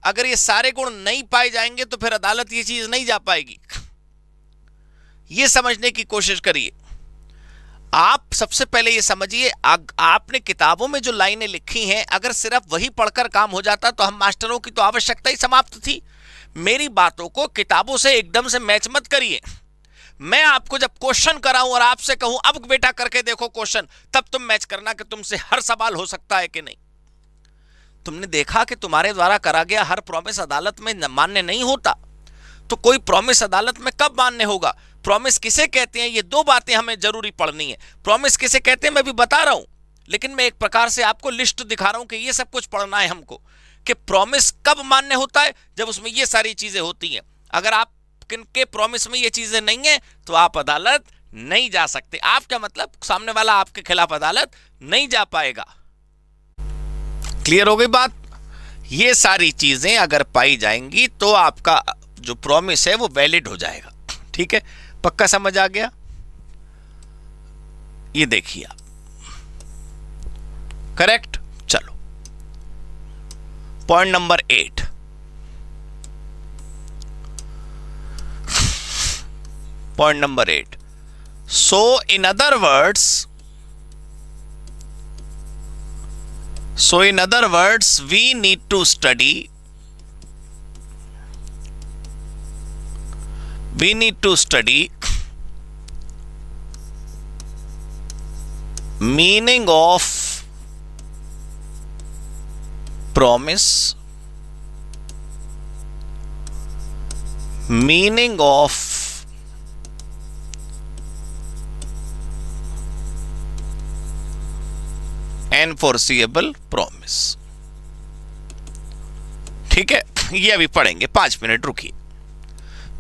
अगर ये सारे गुण नहीं पाए जाएंगे तो फिर अदालत ये चीज नहीं जा पाएगी। ये समझने की कोशिश करिए। आप सबसे पहले ये समझिए, आपने किताबों में जो लाइनें लिखी हैं अगर सिर्फ वही पढ़कर काम हो जाता तो हम मास्टरों की तो आवश्यकता ही समाप्त थी। मेरी बातों को किताबों से एकदम से मैच मत करिए। मैं आपको जब क्वेश्चन कराऊं और आपसे कहूं अब बेटा करके देखो क्वेश्चन, तब तुम मैच करना कि तुमसे हर सवाल हो सकता है कि नहीं। तुमने देखा कि तुम्हारे द्वारा करा गया हर प्रॉमिस अदालत में मान्य नहीं होता, तो कोई प्रॉमिस अदालत में कब मान्य होगा? प्रॉमिस किसे कहते हैं, ये दो बातें हमें जरूरी पढ़नी है। प्रॉमिस किसे कहते हैं मैं भी बता रहा हूं, लेकिन मैं एक प्रकार से आपको लिस्ट दिखा रहा हूं कि ये सब कुछ पढ़ना है हमको कि प्रॉमिस कब मान्य होता है, जब उसमें ये सारी चीजें होती हैं। अगर आप किनके प्रॉमिस में ये चीजें नहीं है तो आप अदालत नहीं जा सकते। आप क्या मतलब, सामने वाला आपके खिलाफ अदालत नहीं जा पाएगा। क्लियर हो गई बात? ये सारी चीजें अगर पाई जाएंगी तो आपका जो प्रॉमिस है वो वैलिड हो जाएगा। ठीक है, पक्का समझ आ गया? ये देखिए आप, करेक्ट। चलो point number 8, point number 8। So in other words we need to study, meaning of promise, meaning of enforceable promise। ठीक है, ये अभी पढ़ेंगे, 5 मिनट रुकिए।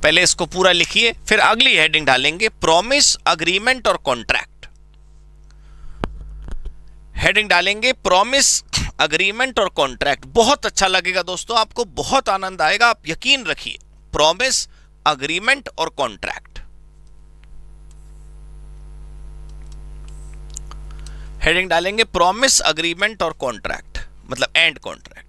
पहले इसको पूरा लिखिए, फिर अगली हेडिंग डालेंगे प्रॉमिस, अग्रीमेंट और कॉन्ट्रैक्ट। हेडिंग डालेंगे प्रॉमिस, अग्रीमेंट और कॉन्ट्रैक्ट। बहुत अच्छा लगेगा दोस्तों, आपको बहुत आनंद आएगा, आप यकीन रखिए। प्रॉमिस, अग्रीमेंट और कॉन्ट्रैक्ट। हेडिंग डालेंगे प्रॉमिस, अग्रीमेंट और कॉन्ट्रैक्ट, मतलब and contract.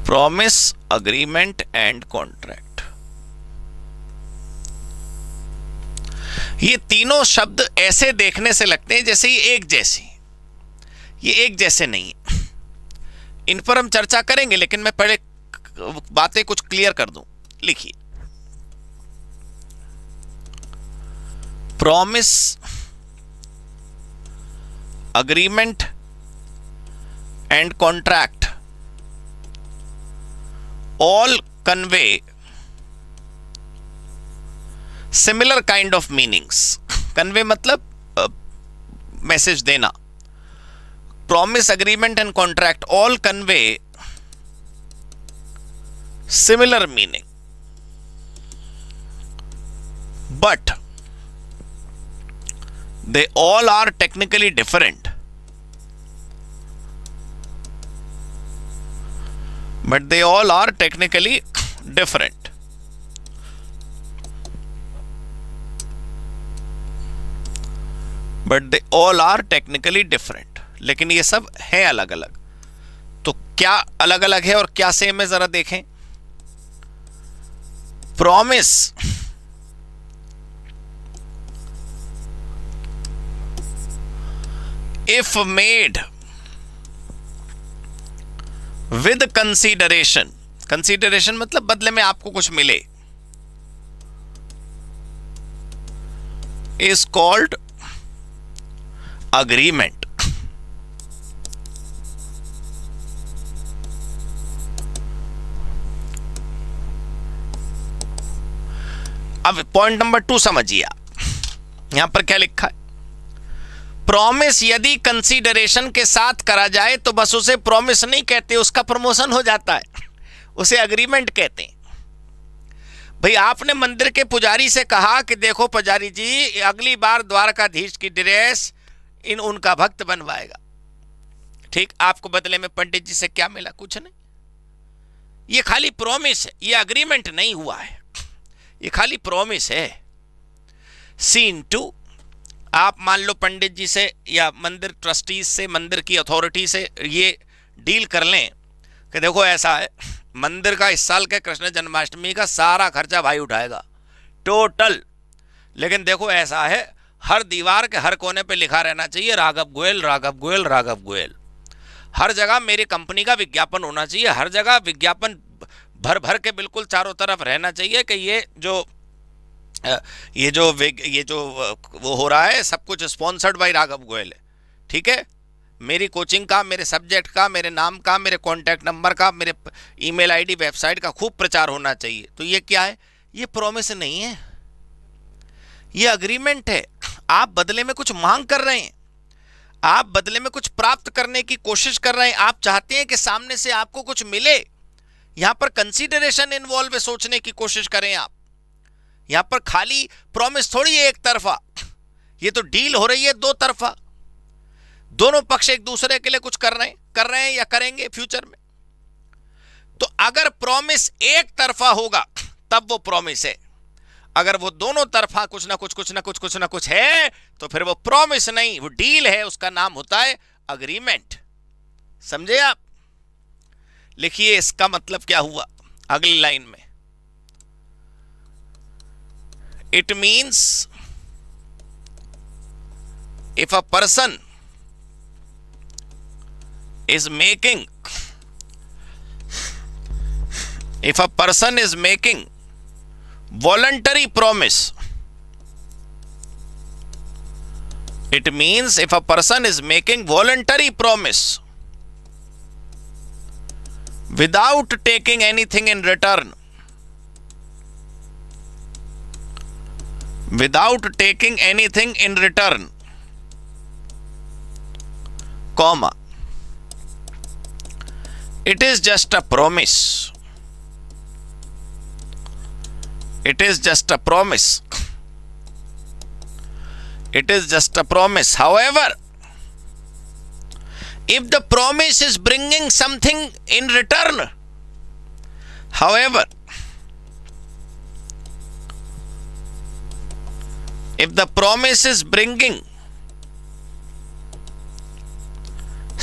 Promise, agreement and contract, ये तीनों शब्द ऐसे देखने से लगते हैं जैसे ये एक जैसे। ये एक जैसे नहीं है, इन पर हम चर्चा करेंगे, लेकिन मैं पहले बातें कुछ क्लियर कर दूं। लिखिए, promise, agreement and contract all convey similar kind of meanings। convey मतलब मैसेज देना। promise, agreement and contract all convey similar meaning, but they all are technically different। But they all are technically different। But they all are technically different। लेकिन ये सब है अलग अलग। तो क्या अलग अलग है और क्या सेम है, जरा देखें। Promise, if made with consideration, consideration मतलब बदले में आपको कुछ मिले, is called agreement. अब पॉइंट नंबर 2 समझिए आप, यहां पर क्या लिखा है। प्रॉमिस यदि कंसीडरेशन के साथ करा जाए तो बस उसे प्रॉमिस नहीं कहते, उसका प्रमोशन हो जाता है, उसे अग्रीमेंट कहते हैं। भाई आपने मंदिर के पुजारी से कहा कि देखो पुजारी जी, अगली बार द्वारकाधीश की ड्रेस इन उनका भक्त बनवाएगा। ठीक, आपको बदले में पंडित जी से क्या मिला? कुछ नहीं। ये खाली प्रॉमिस है, ये अग्रीमेंट नहीं हुआ है, ये खाली प्रॉमिस है। सीन 2, आप मान लो पंडित जी से या मंदिर ट्रस्टीज से, मंदिर की अथॉरिटी से ये डील कर लें कि देखो ऐसा है, मंदिर का इस साल के कृष्ण जन्माष्टमी का सारा खर्चा भाई उठाएगा टोटल, लेकिन देखो ऐसा है, हर दीवार के हर कोने पे लिखा रहना चाहिए राघव गोयल, राघव गोयल, राघव गोयल। हर जगह मेरी कंपनी का विज्ञापन होना चाहिए, हर जगह विज्ञापन भर भर के बिल्कुल चारों तरफ रहना चाहिए कि ये जो वो हो रहा है सब कुछ स्पॉन्सर्ड बाय राघव गोयल है। ठीक है, मेरी कोचिंग का, मेरे सब्जेक्ट का, मेरे नाम का, मेरे कॉन्टैक्ट नंबर का, मेरे ईमेल आईडी, वेबसाइट का खूब प्रचार होना चाहिए। तो ये क्या है? ये प्रॉमिस नहीं है, ये अग्रीमेंट है। आप बदले में कुछ मांग कर रहे हैं, आप बदले में कुछ प्राप्त करने की कोशिश कर रहे हैं, आप चाहते हैं कि सामने से आपको कुछ मिले। यहां पर कंसीडरेशन इन्वॉल्व है, सोचने की कोशिश करें आप। यहां पर खाली प्रॉमिस थोड़ी है एक तरफा, ये तो डील हो रही है दो तरफा। दोनों पक्ष एक दूसरे के लिए कुछ कर रहे हैं या करेंगे फ्यूचर में। तो अगर प्रॉमिस एक तरफा होगा तब वो प्रॉमिस है, अगर वो दोनों तरफा कुछ ना कुछ है तो फिर वो प्रॉमिस नहीं, वो डील है, उसका नाम होता है अग्रीमेंट। समझे आप? लिखिए इसका मतलब क्या हुआ अगली लाइन में। It means if a person is making voluntary promise, it means if a person is making voluntary promise without taking anything in return, comma, it is just a promise. It is just a promise. It is just a promise. However, if the promise is bringing something in return, if the promise is bringing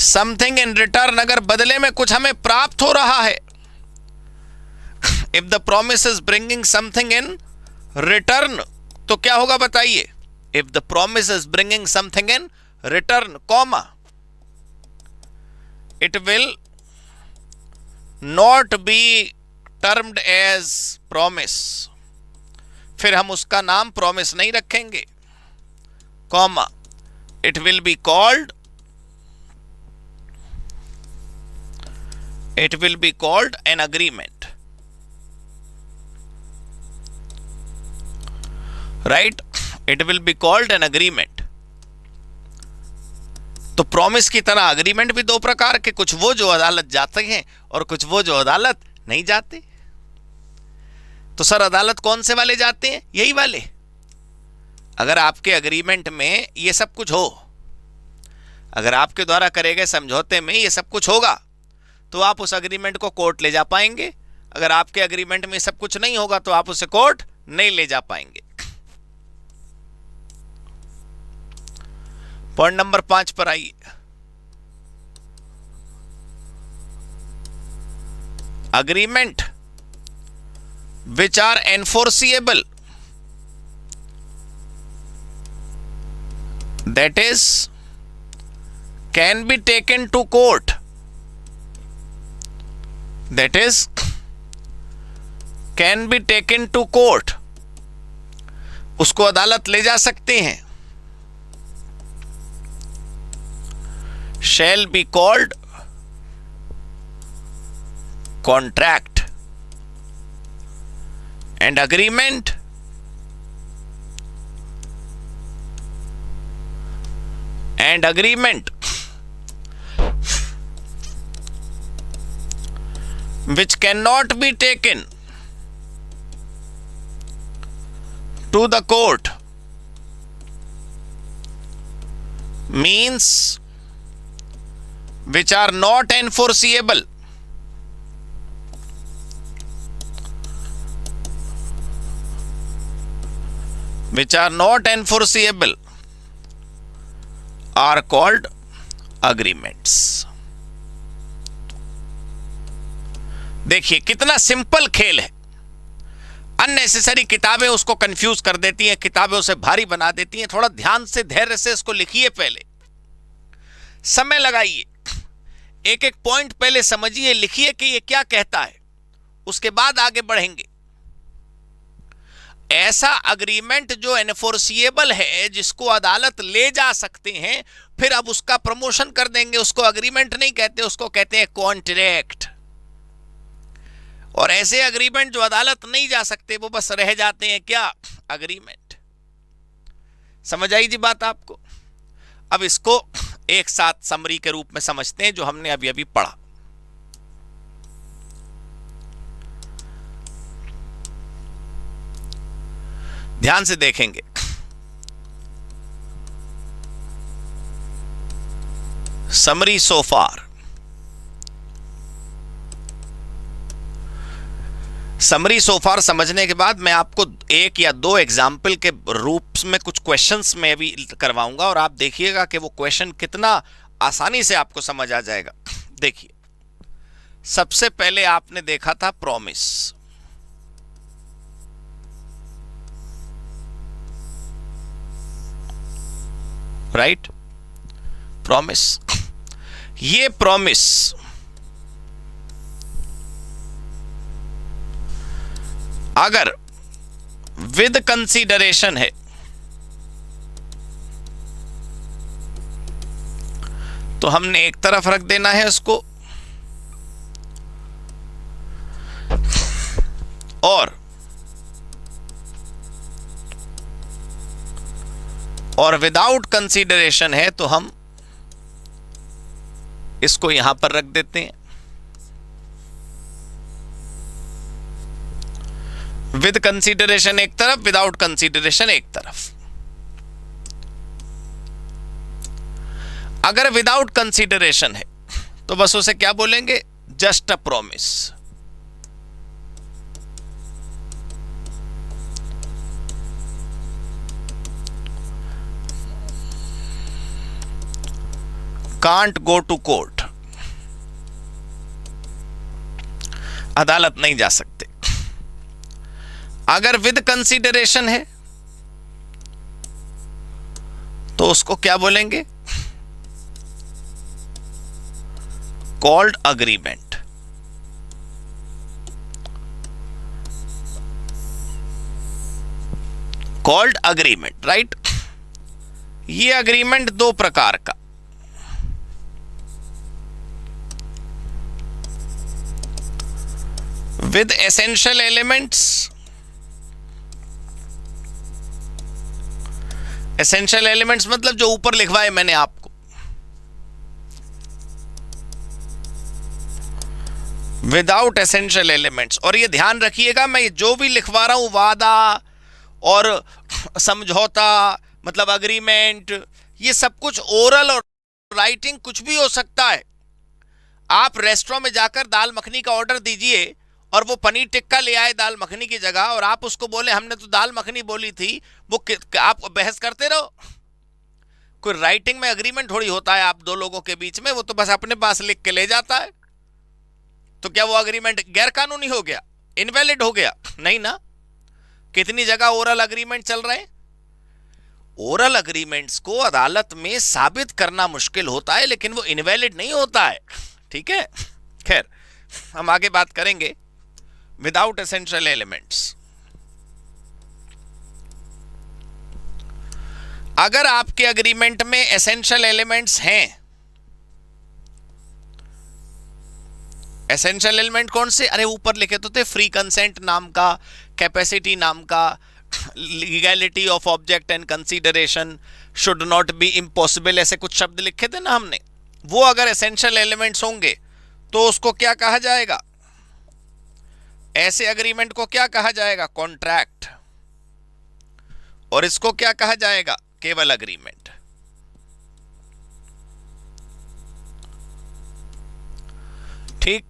something in return, अगर बदले में कुछ हमें प्राप्त हो रहा है, if the promise is bringing something in return, तो क्या होगा बताइए? If the promise is bringing something in return, comma, it will not be termed as promise, फिर हम उसका नाम प्रॉमिस नहीं रखेंगे, comma, it will be called an agreement. Right? It will be called an agreement. तो promise की तरह agreement भी दो प्रकार के, कुछ वो जो अदालत जाते हैं और कुछ वो जो अदालत नहीं जाते। तो सर अदालत कौन से वाले जाते हैं? यही वाले। अगर आपके अग्रीमेंट में ये सब कुछ हो, अगर आपके द्वारा करे गए समझौते में ये सब कुछ होगा तो आप उस अग्रीमेंट को कोर्ट ले जा पाएंगे। अगर आपके अग्रीमेंट में सब कुछ नहीं होगा तो आप उसे कोर्ट नहीं ले जा पाएंगे। पॉइंट नंबर 5 पर आइए। Agreement which are enforceable, that is can be taken to court, that is can be taken to court, उसको अदालत ले जा सकते हैं। Shall be called contract and agreement which cannot be taken to the court means which are not enforceable. Which are not enforceable are called agreements. देखिए कितना simple खेल है। अननेसेसरी किताबें उसको कंफ्यूज कर देती हैं, किताबें उसे भारी बना देती हैं। थोड़ा ध्यान से धैर्य से इसको लिखिए, पहले समय लगाइए, एक एक पॉइंट पहले समझिए, लिखिए कि ये क्या कहता है, उसके बाद आगे बढ़ेंगे। ऐसा अग्रीमेंट जो एनफोर्सिएबल है, जिसको अदालत ले जा सकते हैं, फिर अब उसका प्रमोशन कर देंगे, उसको अग्रीमेंट नहीं कहते, उसको कहते हैं कॉन्ट्रैक्ट। और ऐसे अग्रीमेंट जो अदालत नहीं जा सकते, वो बस रह जाते हैं क्या, अग्रीमेंट। समझ आई जी बात आपको? अब इसको एक साथ समरी के रूप में समझते हैं जो हमने अभी अभी पढ़ा। ध्यान से देखेंगे। समरी सो फार। समरी सो फार समझने के बाद मैं आपको एक या दो एग्जाम्पल के रूप में कुछ क्वेश्चंस में भी करवाऊंगा, और आप देखिएगा कि वो क्वेश्चन कितना आसानी से आपको समझ आ जाएगा। देखिए, सबसे पहले आपने देखा था प्रॉमिस, राइट? प्रॉमिस, ये प्रॉमिस अगर विद कंसीडरेशन है तो हमने एक तरफ रख देना है उसको, और विदाउट कंसीडरेशन है तो हम इसको यहां पर रख देते हैं। विद कंसीडरेशन एक तरफ, विदाउट कंसीडरेशन एक तरफ। अगर विदाउट कंसीडरेशन है तो बस उसे क्या बोलेंगे, just a promise. Can't go to court, अदालत नहीं जा सकते। अगर विद कंसीडरेशन है तो उसको क्या बोलेंगे, called agreement. Called agreement, right? ये अग्रीमेंट दो प्रकार का, with essential elements. Essential elements मतलब जो ऊपर लिखवाए मैंने आपको, विदाउट एसेंशियल एलिमेंट्स। और ये ध्यान रखिएगा, मैं जो भी लिखवा रहा हूं, वादा और समझौता मतलब अग्रीमेंट, ये सब कुछ ओरल और राइटिंग कुछ भी हो सकता है। आप रेस्टोरेंट में जाकर दाल मखनी का ऑर्डर दीजिए और वो पनीर टिक्का ले आए दाल मखनी की जगह, और आप उसको बोले हमने तो दाल मखनी बोली थी, वो आप बहस करते रहो। कोई राइटिंग में अग्रीमेंट थोड़ी होता है आप दो लोगों के बीच में, वो तो बस अपने पास लिख के ले जाता है। तो क्या वो अग्रीमेंट गैर कानूनी हो गया, इनवैलिड हो गया? नहीं ना। कितनी जगह ओरल अग्रीमेंट चल रहे हैं। ओरल अग्रीमेंट्स को अदालत में साबित करना मुश्किल होता है, लेकिन वो इनवैलिड नहीं होता है। ठीक है, खैर हम आगे बात करेंगे। विदाउट एसेंशियल एलिमेंट्स, अगर आपके एग्रीमेंट में एसेंशियल एलिमेंट्स हैं, एसेंशियल एलिमेंट कौन से, अरे ऊपर लिखे तो थे, फ्री कंसेंट नाम का, कैपेसिटी नाम का, legality of object and consideration, should not be impossible, ऐसे कुछ शब्द लिखे थे ना हमने। वो अगर एसेंशियल एलिमेंट्स होंगे तो उसको क्या कहा जाएगा, ऐसे एग्रीमेंट को क्या कहा जाएगा, कॉन्ट्रैक्ट। और इसको क्या कहा जाएगा, केवल एग्रीमेंट। ठीक।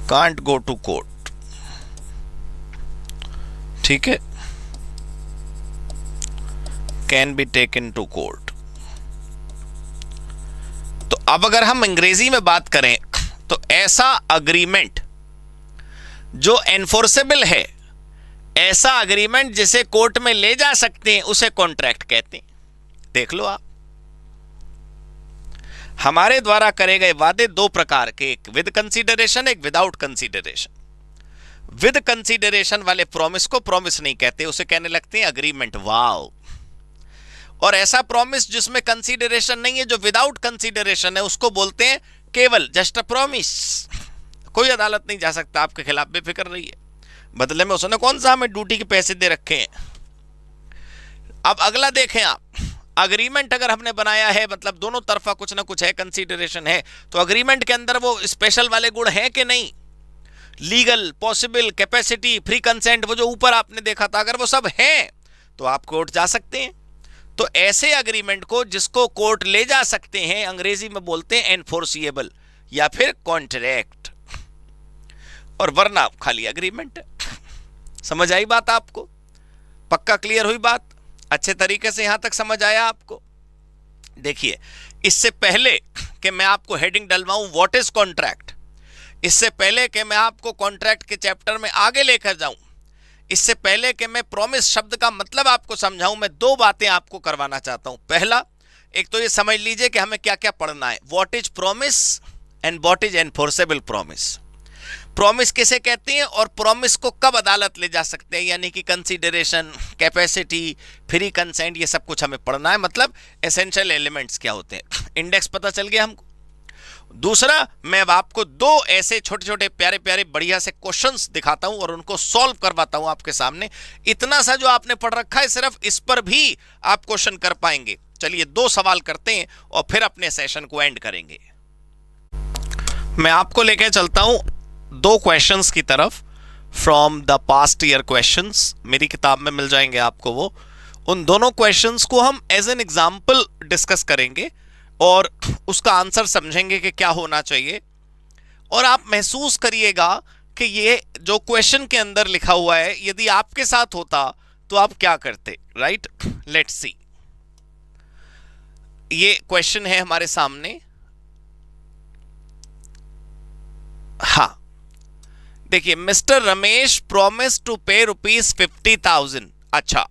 कांट गो टू कोर्ट, ठीक है, can be taken to court. तो अब अगर हम अंग्रेजी में बात करें तो ऐसा अग्रीमेंट जो एनफोर्सेबल है, ऐसा अग्रीमेंट जिसे कोर्ट में ले जा सकते हैं, उसे कॉन्ट्रैक्ट कहते हैं। देख लो आप, हमारे द्वारा करे गए वादे दो प्रकार के, एक विद कंसीडरेशन, एक विदाउट कंसीडरेशन। विद कंसीडरेशन वाले प्रॉमिस को प्रॉमिस नहीं कहते, उसे कहने लगते हैं अग्रीमेंट। वाओ। और ऐसा प्रॉमिस जिसमें कंसीडरेशन नहीं है, जो विदाउट कंसीडरेशन है, उसको बोलते हैं केवल जस्ट अ प्रॉमिस। कोई अदालत नहीं जा सकता आपके खिलाफ, बेफिक्र रहिए, बदले में उसने कौन सा हमें ड्यूटी के पैसे दे रखे हैं। अब अगला देखें आप, अग्रीमेंट अगर हमने बनाया है, मतलब दोनों तरफा कुछ ना कुछ है, कंसीडरेशन है, तो अग्रीमेंट के अंदर वो स्पेशल वाले गुण हैं कि नहीं, legal, possible, capacity, free consent, वो जो ऊपर आपने देखा था, अगर वो सब हैं तो आप कोर्ट जा सकते हैं। तो ऐसे अग्रीमेंट को जिसको कोर्ट ले जा सकते हैं, अंग्रेजी में बोलते हैं एनफोर्सिएबल या फिर कॉन्ट्रैक्ट, और वरना खाली अग्रीमेंट है। समझ आई बात आपको? पक्का क्लियर हुई बात? अच्छे तरीके से यहां तक समझ आया आपको? देखिए, इससे पहले कि मैं आपको हेडिंग डलवाऊं व्हाट इज कॉन्ट्रैक्ट, इससे पहले कि मैं आपको कॉन्ट्रैक्ट के चैप्टर में आगे लेकर जाऊं, इससे पहले कि मैं प्रॉमिस शब्द का मतलब आपको समझाऊं, मैं दो बातें आपको करवाना चाहता हूं। पहला, एक तो ये समझ लीजिए कि हमें क्या क्या पढ़ना है, what is promise and what is enforceable promise. Promise किसे कहते हैं और प्रॉमिस को कब अदालत ले जा सकते हैं, यानी कि कंसीडरेशन, कैपेसिटी, फ्री कंसेंट, ये सब कुछ हमें पढ़ना है। मतलब एसेंशियल एलिमेंट्स क्या होते हैं, इंडेक्स पता चल गया हमको। दूसरा, मैं अब आपको दो ऐसे छोटे छोटे प्यारे प्यारे बढ़िया से क्वेश्चंस दिखाता हूं और उनको सॉल्व करवाता हूं आपके सामने। इतना सा जो आपने पढ़ रखा है, सिर्फ इस पर भी आप क्वेश्चन कर पाएंगे। चलिए दो सवाल करते हैं और फिर अपने सेशन को एंड करेंगे। मैं आपको लेके चलता हूं दो क्वेश्चंस की तरफ, from the past year questions, मेरी किताब में मिल जाएंगे आपको वो। उन दोनों क्वेश्चंस को हम एज एन एग्जाम्पल डिस्कस करेंगे और उसका आंसर समझेंगे कि क्या होना चाहिए। और आप महसूस करिएगा कि ये जो क्वेश्चन के अंदर लिखा हुआ है, यदि आपके साथ होता तो आप क्या करते, राइट? Let's see. ये क्वेश्चन है हमारे सामने। हाँ, देखिए, मिस्टर रमेश प्रोमिस टू पे ₹50,000। अच्छा,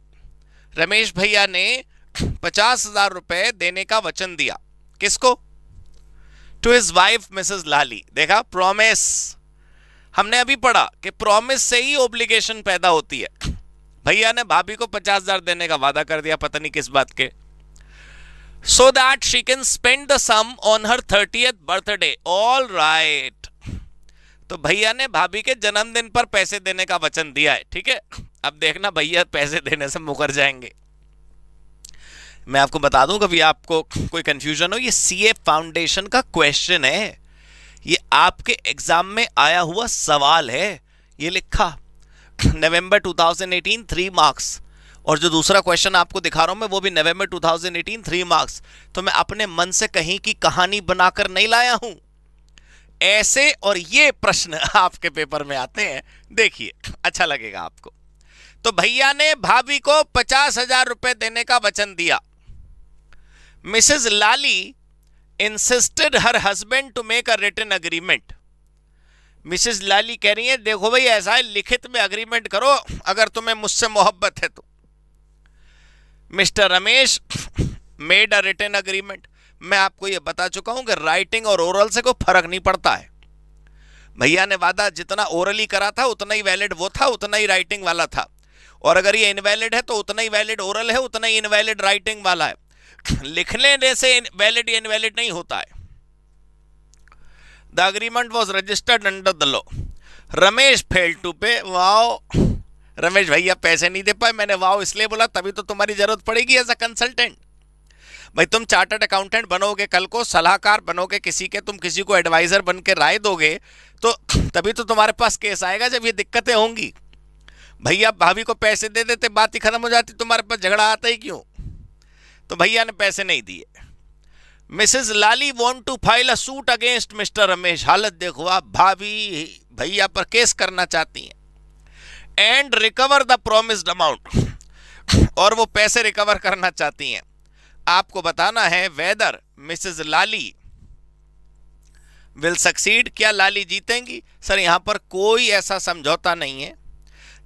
रमेश भैया ने 50,000 रुपए देने का वचन दिया। किसको? टू हिज वाइफ मिसेस लाली। देखा, प्रॉमिस, हमने अभी पढ़ा कि प्रॉमिस से ही ऑब्लिगेशन पैदा होती है। भैया ने भाभी को 50,000 देने का वादा कर दिया, पता नहीं किस बात के, so that she can spend the sum on her 30th birthday. All right, तो भैया ने भाभी के जन्मदिन पर पैसे देने का वचन दिया है, ठीक है। अब देखना भैया पैसे देने से मुकर जाएंगे। मैं आपको बता दूं, कभी आपको कोई कंफ्यूजन हो, ये सीए फाउंडेशन का क्वेश्चन है, ये आपके एग्जाम में आया हुआ सवाल है। ये लिखा नवंबर 2018 3 मार्क्स, और जो दूसरा क्वेश्चन आपको दिखा रहा हूं मैं, वो भी नवंबर 2018 3 मार्क्स। तो मैं अपने मन से कहीं की कहानी बनाकर नहीं लाया हूं। ऐसे और ये प्रश्न आपके पेपर में आते हैं, देखिए अच्छा लगेगा आपको। तो भैया ने भाभी को 50,000 रुपए देने का वचन दिया। Mrs Lali insisted her husband to make a written agreement. Mrs Lali कह रही है, देखो भाई, ऐसा है, लिखित में अग्रीमेंट करो अगर तुम्हें मुझसे मोहब्बत है तो। Mr Ramesh made a written agreement. मैं आपको यह बता चुका हूं कि राइटिंग और ओरल से कोई फर्क नहीं पड़ता है। भैया ने वादा जितना ओरली करा था उतना ही वैलिड वो था, उतना ही राइटिंग वाला था, और अगर ये इनवैलिड है तो उतना ही वैलिड ओरल है, उतना ही इनवैलिड राइटिंग वाला है। लिखने से वैलिड या इनवैलिड नहीं होता है। The agreement was registered under the law. Ramesh failed to pay. Wow, Ramesh भैया पैसे नहीं दे पाए। मैंने वाओ इसलिए बोला तभी तो तुम्हारी जरूरत पड़ेगी एज अ कंसल्टेंट। भाई तुम चार्टर्ड अकाउंटेंट बनोगे, कल को सलाहकार बनोगे किसी के, तुम किसी को एडवाइजर बन के राय दोगे, तो तभी तो तुम्हारे पास केस आएगा जब ये दिक्कतें होंगी। भैया भाभी को पैसे दे देते, बात ही खत्म हो जाती, तुम्हारे पास झगड़ा आता ही क्यों? तो भैया ने पैसे नहीं दिए। Mrs Lali want to file a suit against Mr Ramesh. हालत देखो आप, भाभी भैया पर केस करना चाहती हैं, and recover the promised amount, और वो पैसे रिकवर करना चाहती हैं। आपको बताना है whether Mrs Lali will succeed, क्या लाली जीतेंगी? सर यहां पर कोई ऐसा समझौता नहीं है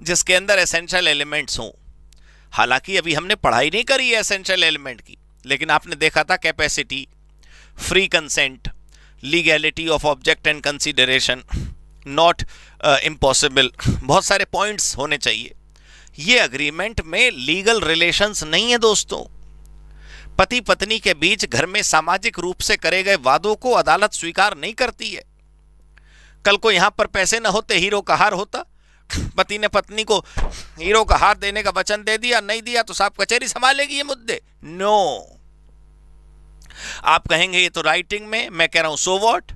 जिसके अंदर एसेंशियल एलिमेंट्स हों। हालांकि अभी हमने पढ़ाई नहीं करी है एसेंशियल एलिमेंट की, लेकिन आपने देखा था capacity, free consent, legality of object and consideration, not impossible, बहुत सारे पॉइंट्स होने चाहिए। ये अग्रीमेंट में लीगल रिलेशंस नहीं है दोस्तों। पति पत्नी के बीच घर में सामाजिक रूप से करे गए वादों को अदालत स्वीकार नहीं करती है। कल को यहां पर पैसे न होते, हीरो का हार होता, पति ने पत्नी को हीरो का हार देने का वचन दे दिया, नहीं दिया तो साहब कचहरी संभालेगी ये मुद्दे। नो, आप कहेंगे ये तो राइटिंग में, मैं कह रहा हूं सो व्हाट।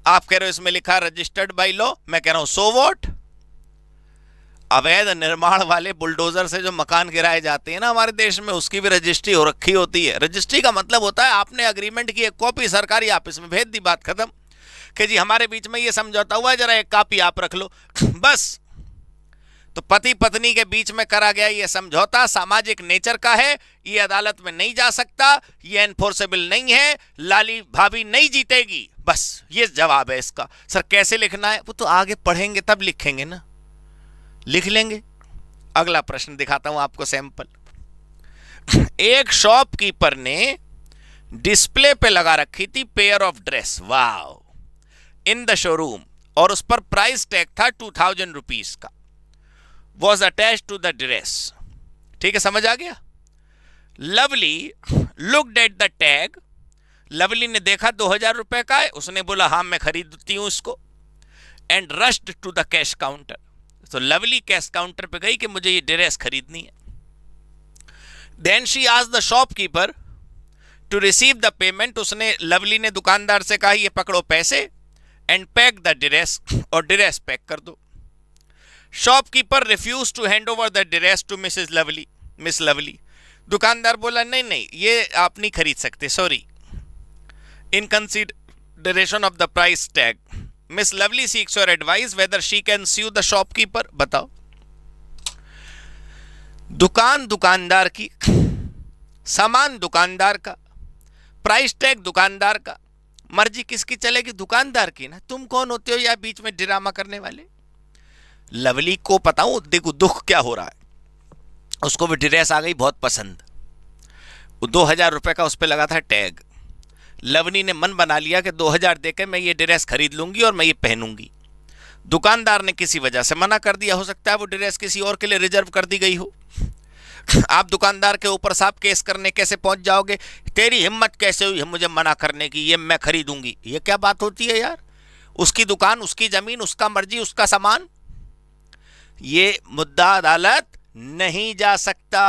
आप कह रहे हो इसमें लिखा रजिस्टर्ड बाय लॉ, मैं कह रहा हूं सो व्हाट। अवैध निर्माण वाले बुलडोजर से जो मकान गिराए जाते हैं ना हमारे देश में, उसकी भी रजिस्ट्री हो रखी होती है। रजिस्ट्री का मतलब होता है आपने अग्रीमेंट की एक कॉपी सरकारी ऑफिस में भेज दी, बात खत्म, कि जी हमारे बीच में ये समझौता हुआ है, जरा एक कॉपी आप रख लो, बस। तो पति पत्नी के बीच में करा गया ये समझौता सामाजिक नेचर का है, ये अदालत में नहीं जा सकता, ये एनफोर्सेबल नहीं है, लाली भाभी नहीं जीतेगी, बस ये जवाब है इसका। सर कैसे लिखना है? वो तो आगे पढ़ेंगे तब लिखेंगे ना, लिख लेंगे। अगला प्रश्न दिखाता हूं आपको सैंपल। एक शॉपकीपर ने डिस्प्ले पे लगा रखी थी pair of dress, wow, in the showroom, और उस पर प्राइस टैग था 2000 रुपीज का, was attach to the dress. ठीक है, समझ आ गया? Lovely looked at the tag, Lovely ने देखा 2000 रुपए का है, उसने बोला हाँ मैं खरीदती हूं इसको, and rushed to the cash counter. तो लवली कैश काउंटर पे गई कि मुझे ये ड्रेस खरीदनी है। Then she asked the shopkeeper to receive the payment, उसने लवली ने दुकानदार से कहा ये पकड़ो पैसे, एंड पैक द ड्रेस, और ड्रेस पैक कर दो। Shopkeeper refuse to hand over the dress to Mrs Lovely, miss Lovely. दुकानदार बोला नहीं नहीं ये आप नहीं खरीद सकते, sorry, in consideration of the price tag miss Lovely seeks your advice whether she can sue the shopkeeper. बताओ, दुकानदार की, सामान दुकानदार का, प्राइस टैग दुकानदार का, मर्जी किसकी चलेगी? दुकानदार की ना। तुम कौन होते हो या बीच में ड्रामा करने वाले? लवली को बताऊं देखो दुख क्या हो रहा है, उसको भी ड्रेस आ गई बहुत पसंद, 2000 रुपए का उस पर लगा था टैग। लवली ने मन बना लिया कि 2000 देकर मैं ये ड्रेस खरीद लूंगी और मैं ये पहनूंगी। दुकानदार ने किसी वजह से मना कर दिया, हो सकता है वो ड्रेस किसी और के लिए रिजर्व कर दी गई हो। आप दुकानदार के ऊपर साहब केस करने कैसे पहुंच जाओगे? तेरी हिम्मत कैसे हुई है मुझे मना करने की, ये मैं खरीदूंगी? ये क्या बात होती है यार? उसकी दुकान, उसकी जमीन, उसका मर्जी, उसका सामान, ये मुद्दा अदालत नहीं जा सकता।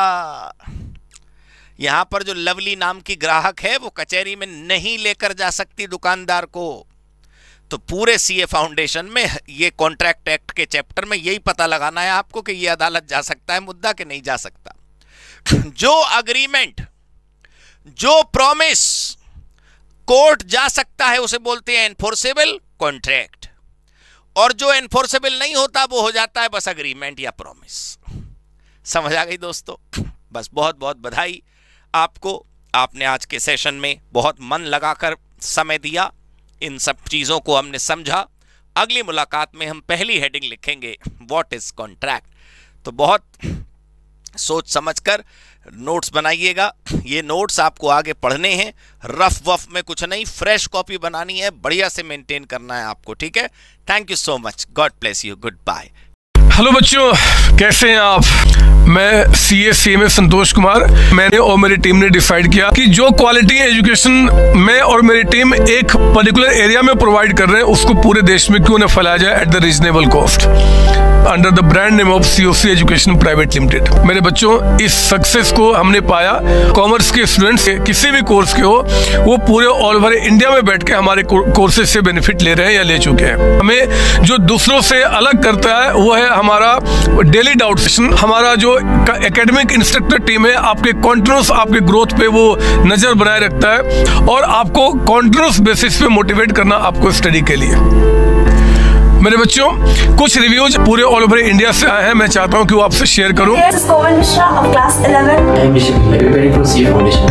यहां पर जो लवली नाम की ग्राहक है वो कचहरी में नहीं लेकर जा सकती दुकानदार को। तो पूरे सीए फाउंडेशन में ये कॉन्ट्रैक्ट एक्ट के चैप्टर में यही पता लगाना है आपको कि ये अदालत जा सकता है मुद्दा कि नहीं जा सकता। जो अग्रीमेंट, जो प्रॉमिस कोर्ट जा सकता है उसे बोलते हैं एनफोर्सेबल कॉन्ट्रैक्ट, और जो एनफोर्सेबल नहीं होता वो हो जाता है बस अग्रीमेंट या प्रॉमिस। समझ आ गई दोस्तों? बस बहुत बहुत बधाई आपको, आपने आज के सेशन में बहुत मन लगाकर समय दिया, इन सब चीज़ों को हमने समझा। अगली मुलाकात में हम पहली हेडिंग लिखेंगे व्हाट इज कॉन्ट्रैक्ट। तो बहुत सोच समझकर नोट्स बनाइएगा। ये नोट्स आपको आगे पढ़ने हैं, रफ वफ में कुछ नहीं, फ्रेश कॉपी बनानी है, बढ़िया से मेंटेन करना है आपको, ठीक है। Thank you so much, God bless you, good bye. Hello बच्चों, कैसे हैं आप? मैं CA संतोष कुमार। मैंने और मेरी टीम ने डिसाइड किया कि जो क्वालिटी एजुकेशन मैं और मेरी टीम एक पर्टिकुलर एरिया में प्रोवाइड कर रहे हैं, उसको पूरे देश में क्यों न फैलाया जाए at the reasonable cost, under the brand name of COC education private limited. मेरे बच्चों, इस सक्सेस को हमने पाया, कॉमर्स के स्टूडेंट्स किसी भी कोर्स के हो, वो पूरे ऑल ओवर इंडिया में बैठ के हमारे कोर्सेज से बेनिफिट ले रहे हैं या ले चुके हैं। हमें जो दूसरों से अलग करता है वो है हमारा डेली डाउट सेशन। हमारा जो एकेडमिक इंस्ट्रक्टर टीम है, आपके कॉन्टिन्यूस आपके ग्रोथ पे वो नजर बनाए रखता है और आपको कॉन्टिन्यूस बेसिस पे मोटिवेट करना आपको स्टडी के लिए। मेरे बच्चों, कुछ रिव्यूज पूरे ऑल ओवर इंडिया से आए हैं, मैं चाहता हूं कि वो आपसे शेयर करूं।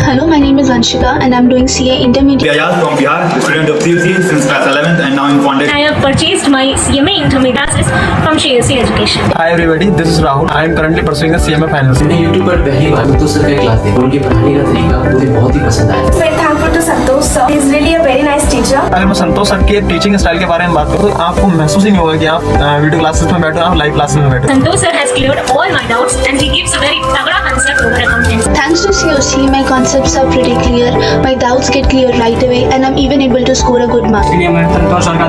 Hello, my name is Anshika and I'm doing CA Intermediate. Ayaz from Bihar, student of COC since class 11th and now in Foundation. I have purchased my CMA Intermediate classes from COC Education. Hi everybody, this is Rahul. I am currently pursuing the CMA finals. मैंने YouTube पर पहली बार संतोष sir का class देखा, उनके पढ़ाने का तरीका मुझे बहुत ही पसंद आया। Very thankful to Santosh sir. He is really a very nice teacher. अगर मैं संतोष सर के टीचिंग स्टाइल के बारे में बात करूँ तो आपको महसूस ही नहीं होगा कि आप वीडियो क्लासेस में बैठो, आप लाइव क्लासेस में बैठो। Santosh sir has cleared all my doubts and he gives a very तगड़ा concept over accounting. Thanks to COC, my concepts are pretty clear, my doubts get clear right away and I'm even able to score a good mark.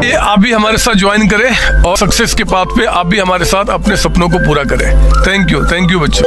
ये आप भी हमारे साथ join करें और success के path पे आप भी हमारे साथ अपने सपनों को पूरा करें। थैंक यू बच्चों।